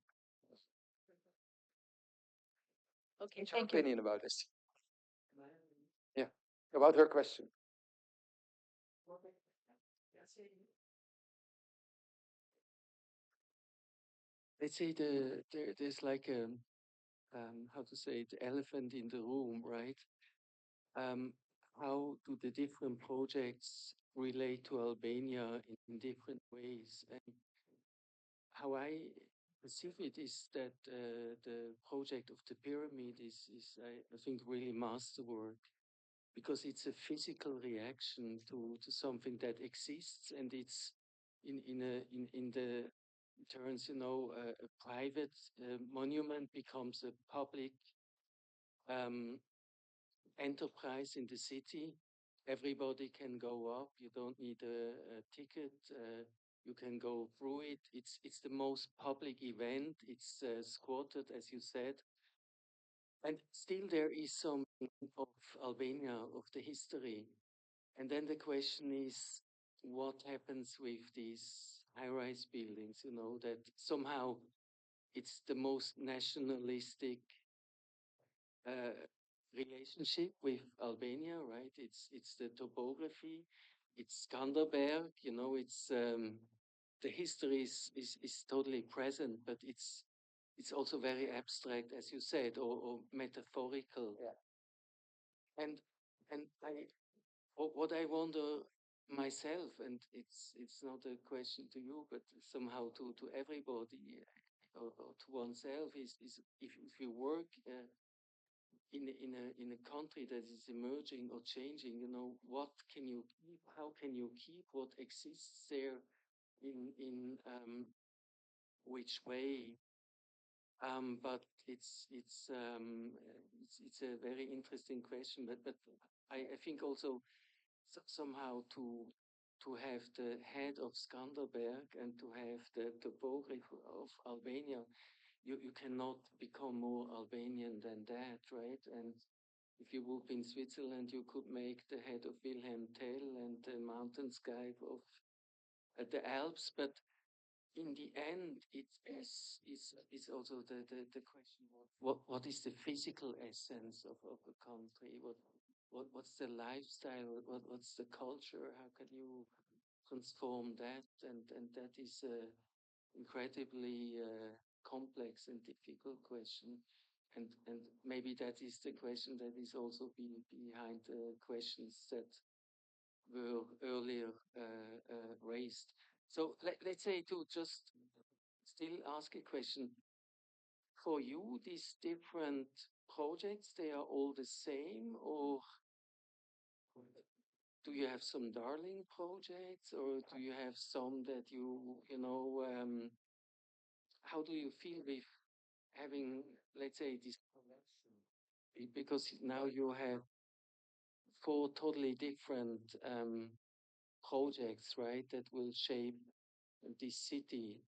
Okay, What's your thank you. opinion about this? Yeah, about her question. Let's say there's like how to say the elephant in the room, right? um, how do the different projects relate to Albania in different ways? And how I perceive it is that the project of the pyramid is I think, really masterwork, because it's a physical reaction to something that exists, and it's in the turns, a private monument becomes a public um, enterprise in the city. Everybody can go up. You don't need a ticket. You can go through it. It's the most public event. It's squatted, as you said. And still there is something of Albania, of the history. And then the question is, what happens with these high-rise buildings, that somehow it's the most nationalistic uh, relationship with Albania, right? It's the topography, it's Skanderbeg, it's the history is totally present, but it's also very abstract, as you said, or metaphorical. Yeah. And what I wonder myself, and it's not a question to you, but somehow to everybody, or to oneself, is if you work in a country that is emerging or changing, what can you keep? How can you keep what exists there? In which way? But it's a very interesting question. But I think also somehow to have the head of Skanderbeg and to have the topography of Albania, you cannot become more Albanian than that, right? And if you would be in Switzerland, you could make the head of Wilhelm Tell and the mountain sky of the Alps. But in the end, it is also the question: what is the physical essence of a country? What's the lifestyle? What's the culture? How can you transform that? And that is incredibly complex and difficult question. And maybe that is the question that is also behind the questions that were earlier raised. So let's say, to just still ask a question. For you, these different projects, they are all the same, or do you have some darling projects, or do you have some that how do you feel with having, let's say, this collection? Because now you have four totally different projects, right, that will shape this city.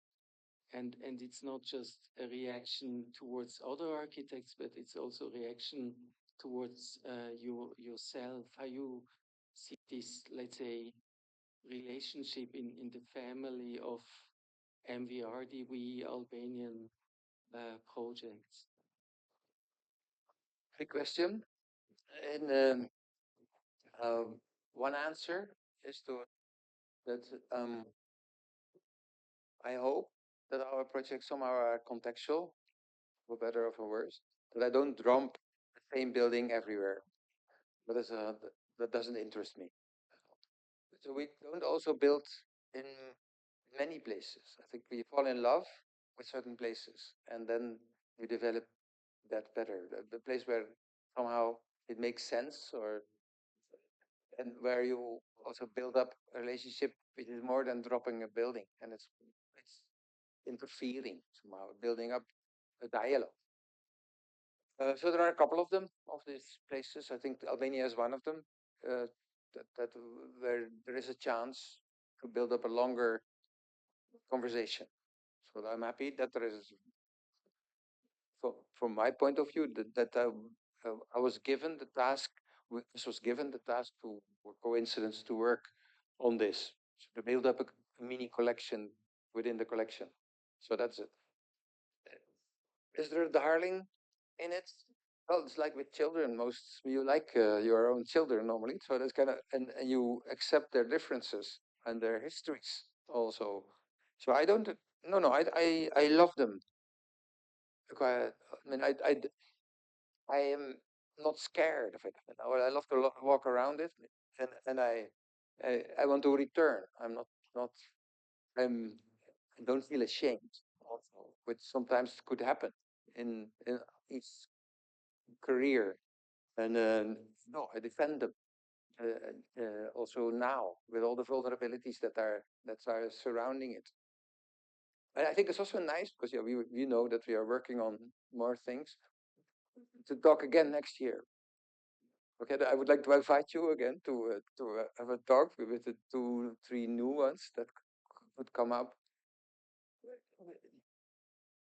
And it's not just a reaction towards other architects, but it's also a reaction towards yourself, how you see this, let's say, relationship in the family of MVRDV Albanian projects. Big question. And one answer is that I hope that our projects somehow are contextual, for better or for worse. That I don't dump the same building everywhere. But that doesn't interest me. So we don't also build in many places. I think we fall in love with certain places, and then we develop that better. The place where somehow it makes sense, and where you also build up a relationship, which is more than dropping a building, and it's interfering somehow, building up a dialogue. So there are a couple of them, of these places. I think Albania is one of them, where there is a chance to build up a longer conversation. So I'm happy that there is, from my point of view, that I was given the task. This was given the task to, for coincidence, to work on this, so to build up a mini collection within the collection. So that's it. Is there a darling in it? Well, it's like with children. Most you like your own children normally, so that's kind of, and you accept their differences and their histories also. So I don't. No. I love them. I mean, I am not scared of it. I love to walk around it, and I want to return. I'm not I don't feel ashamed, also, which sometimes could happen in each career. And no, I defend them also now with all the vulnerabilities that are surrounding it. And I think it's also nice because we know that we are working on more things to talk again next year. Okay, I would like to invite you again to have a talk with the 2-3 new ones that would come up.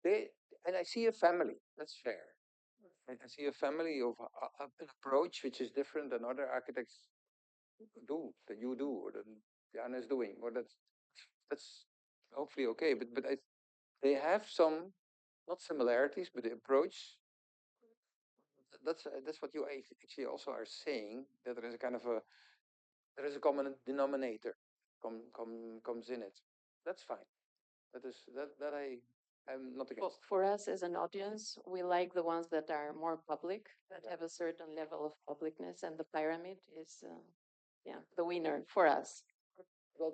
And I see a family. That's fair. I see a family of an approach which is different than other architects do, that you do, or that Jan is doing. Or that's hopefully okay. But they have some, not similarities, but the approach. That's what you actually also are saying, that there is a kind of there is a common denominator comes in it. That's fine. That I'm not against. For us as an audience, we like the ones that are more public, that have a certain level of publicness, and the pyramid is, the winner for us. Well,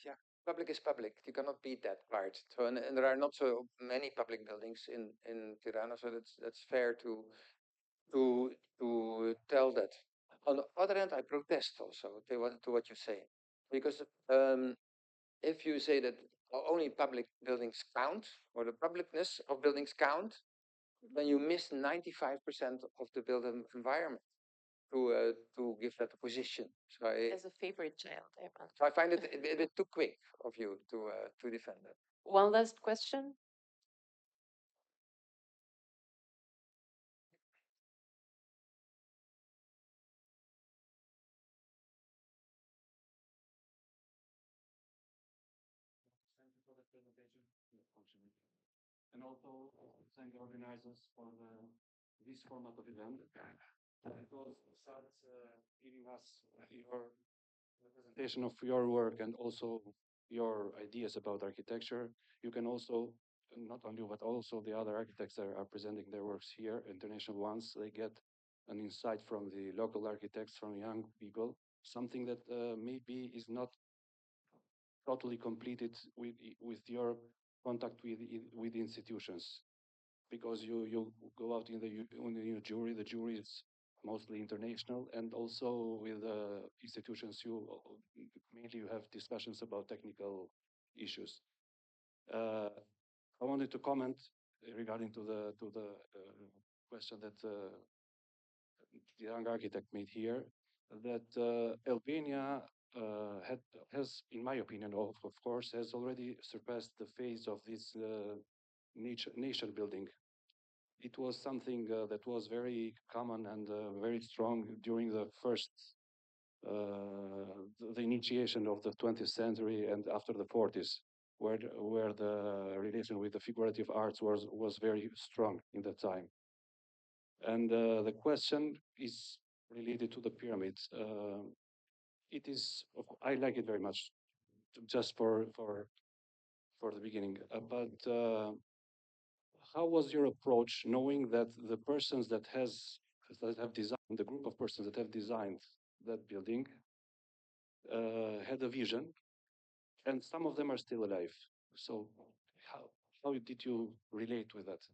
yeah, public is public. You cannot beat that part. So, and there are not so many public buildings in Tirana, so that's fair to tell that. On the other hand, I protest also to what you say, because if you say that only public buildings count, or the publicness of buildings count, then you miss 95% of the built environment to give that a position. So As a favorite child, Evan. so I find it a bit too quick of you to defend that. One last question. Thank you for the presentation. And also thank the organizers for this format of event. It was starts giving us your presentation of your work and also your ideas about architecture. You can also, not only you, but also the other architects that are presenting their works here, international ones, they get an insight from the local architects, from young people, something that maybe is not totally completed with your contact with institutions, because you go out in the jury. The jury is mostly international, and also with institutions, mainly you have discussions about technical issues. I wanted to comment regarding to the question that the young architect made here, that Albania has, in my opinion, of course, has already surpassed the phase of this nation building. It was something that was very common and very strong during the first, the initiation of the 20th century and after the 40s, where the relation with the figurative arts was very strong in that time. And the question is related to the pyramids. It is, I like it very much, just for the beginning. But how was your approach, knowing that the persons that have designed, the group of persons that have designed that building, had a vision, and some of them are still alive? So how did you relate with that?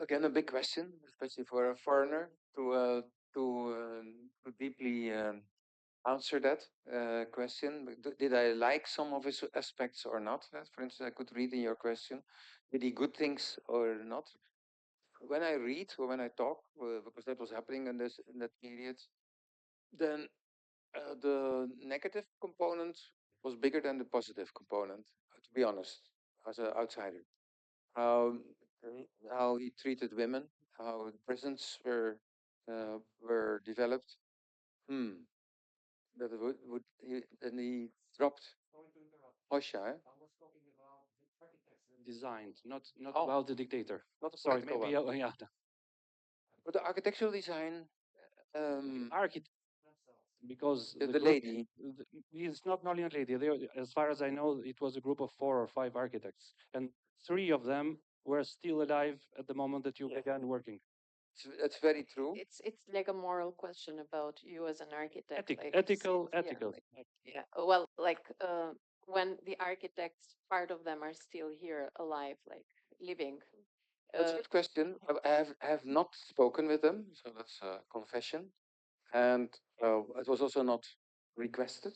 Again, a big question, especially for a foreigner to deeply answer that question. Did I like some of his aspects or not? For instance, I could read in your question, did he good things or not? When I read or when I talk, because that was happening in that period, then the negative component was bigger than the positive component, to be honest, as an outsider. How he treated women, how prisons were developed. That then he dropped Osha. I was talking about the architects and designed, not Oh. about the dictator. Not the Sorry, political maybe one. yeah. But the architectural design, Architect, because the group- lady. It's not only a lady. As far as I know, it was a group of 4 or 5 architects, and 3 of them were still alive at the moment that you began working. That's very true. It's like a moral question about you as an architect. Ethical. Yeah. Well, when the architects, part of them are still here, alive, like living. That's a good question. I have not spoken with them, so that's a confession. And it was also not requested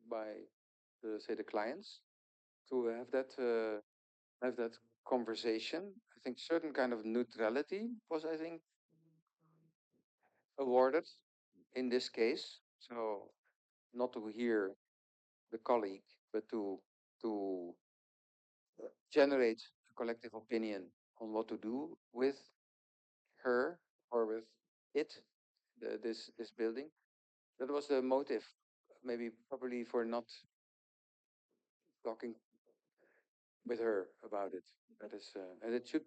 by, say, the clients to have that conversation. I think certain kind of neutrality was, I think, awarded in this case. So not to hear the colleague, but to generate a collective opinion on what to do with her or with it, this building. That was the motive, maybe probably for not talking with her about it. That is, and it should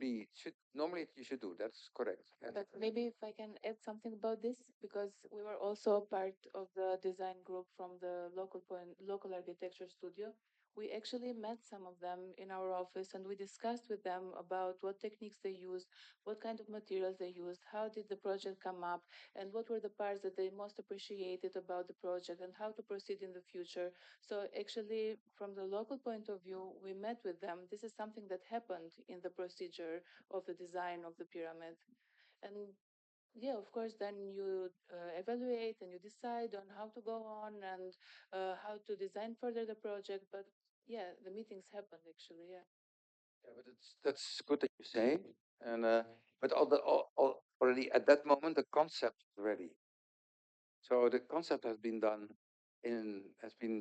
normally you should do. That's correct. But maybe if I can add something about this, because we were also part of the design group from the local architecture studio. We actually met some of them in our office and we discussed with them about what techniques they used, what kind of materials they used, how did the project come up, and what were the parts that they most appreciated about the project and how to proceed in the future. So actually, from the local point of view, we met with them. This is something that happened in the procedure of the design of the pyramid. And yeah, of course, then you evaluate and you decide on how to go on and how to design further the project. But yeah, the meetings happened actually. Yeah. Yeah, but that's good that you say. And but already at that moment the concept was ready. So the concept has been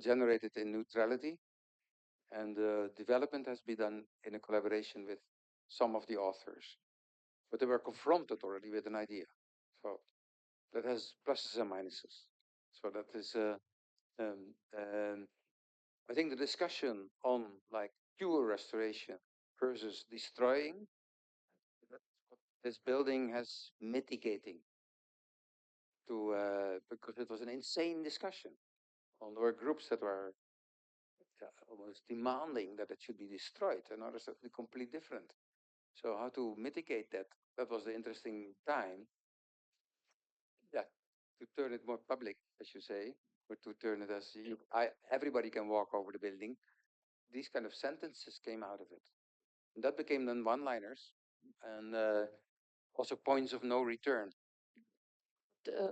generated in neutrality, and the development has been done in a collaboration with some of the authors. But they were confronted already with an idea. So that has pluses and minuses. So that is, I think the discussion on like pure restoration versus destroying, that's what this building has mitigating to, because it was an insane discussion. There were groups that were almost demanding that it should be destroyed, and others that were completely different. So how to mitigate that? That was the interesting time. Yeah, to turn it more public, as you say, or to turn it as everybody can walk over the building. These kind of sentences came out of it. And that became then one-liners and also points of no return.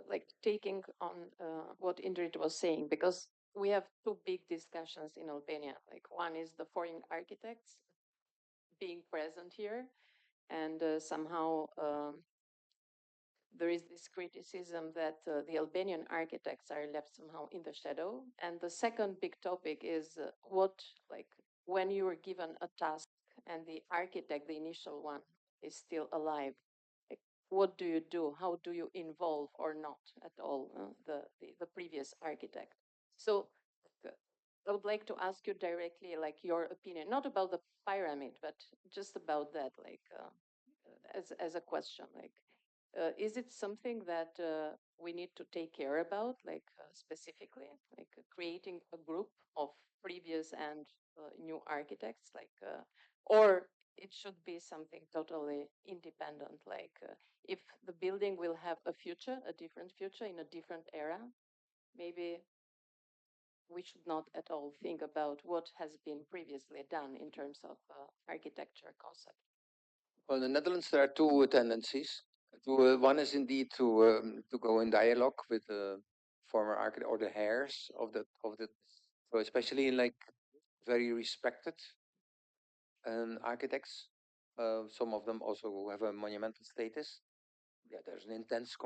Like taking on what Indrid was saying, because we have two big discussions in Albania. Like one is the foreign architects being present here, and somehow there is this criticism that the Albanian architects are left somehow in the shadow. And the second big topic is when you are given a task and the architect, the initial one, is still alive, like, what do you do? How do you involve or not at all the previous architect? So I would like to ask you directly, like your opinion, not about the pyramid, but just about that, like as a question, like is it something that we need to take care about, like specifically, like creating a group of previous and new architects, or it should be something totally independent, like if the building will have a future, a different future in a different era, maybe we should not at all think about what has been previously done in terms of architecture concept. Well, in the Netherlands, there are two tendencies. One is indeed to go in dialogue with the former architect or the heirs of the. So especially in like very respected architects. Some of them also have a monumental status. Yeah, there's an intense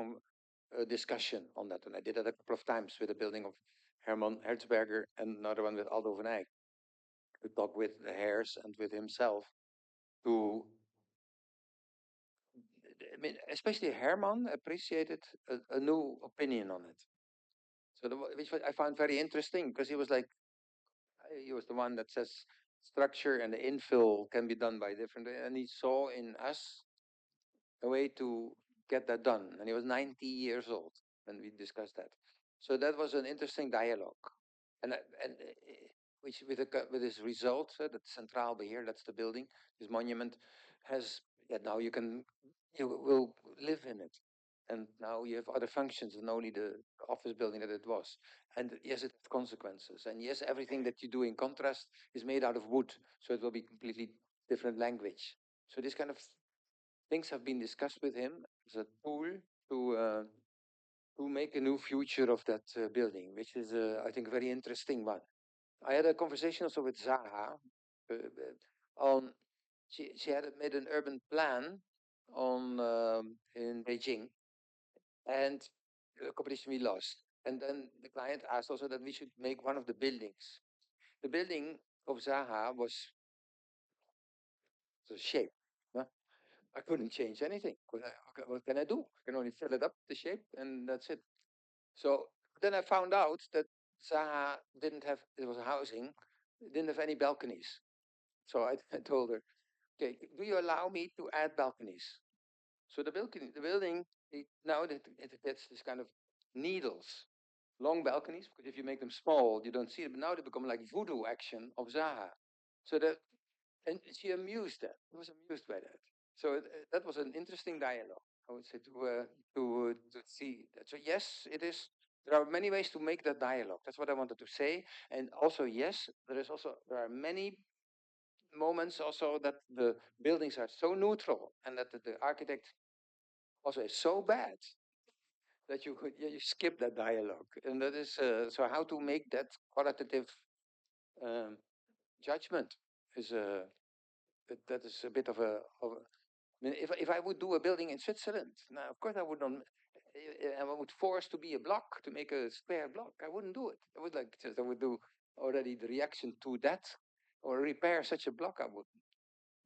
discussion on that, and I did that a couple of times with the building of Herman Hertzberger and another one with Aldo van Eyck. To talk with the heirs and with himself to. I mean, especially Herman appreciated a new opinion on it. So which I found very interesting because he was the one that says structure and the infill can be done by different, and he saw in us a way to get that done. And he was 90 years old when we discussed that. So that was an interesting dialogue, and which with his result, that Centraal Beheer, that's the building, this monument, has, now you will live in it. And now you have other functions than only the office building that it was. And yes, it has consequences. And yes, everything that you do in contrast is made out of wood. So it will be completely different language. So this kind of things have been discussed with him as a tool to make a new future of that building, which is, I think, a very interesting one. I had a conversation also with Zaha on, she had made an urban plan on in Beijing, and the competition we lost. And then the client asked also that we should make one of the buildings. The building of Zaha was the shape. Huh? I couldn't change anything. What can I do? I can only fill it up, the shape, and that's it. So then I found out that Zaha didn't have, it was a housing, didn't have any balconies. So I told her, okay, do you allow me to add balconies? So the building, now that it gets this kind of needles, long balconies, because if you make them small, you don't see it, but now they become like voodoo action of Zaha. So that, and she amused that, was amused by that. So that was an interesting dialogue, I would say, to see that. So yes, it is, there are many ways to make that dialogue. That's what I wanted to say. And also, yes, there are many moments also that the buildings are so neutral and that the architect also is so bad that you skip that dialogue. And that is, so how to make that qualitative judgment is that is a bit of I mean, if I would do a building in Switzerland, now of course I would not, I would force to be a block, to make a square block. I wouldn't do it. I would I would do already the reaction to that, or repair such a block. I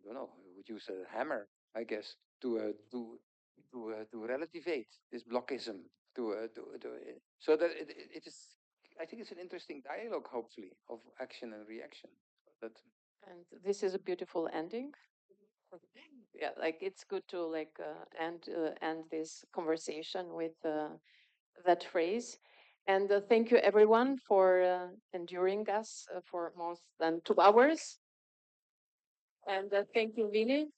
don't know, I would use a hammer, I guess, to relativate this blockism, so that it is. I think it's an interesting dialogue, hopefully, of action and reaction. That And this is a beautiful ending. Yeah, like it's good to end this conversation with that phrase. And thank you everyone for enduring us for more than 2 hours. And thank you, Vini.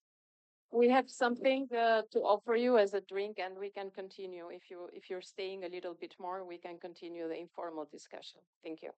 We have something to offer you as a drink, and we can continue. If you're staying a little bit more, we can continue the informal discussion. Thank you.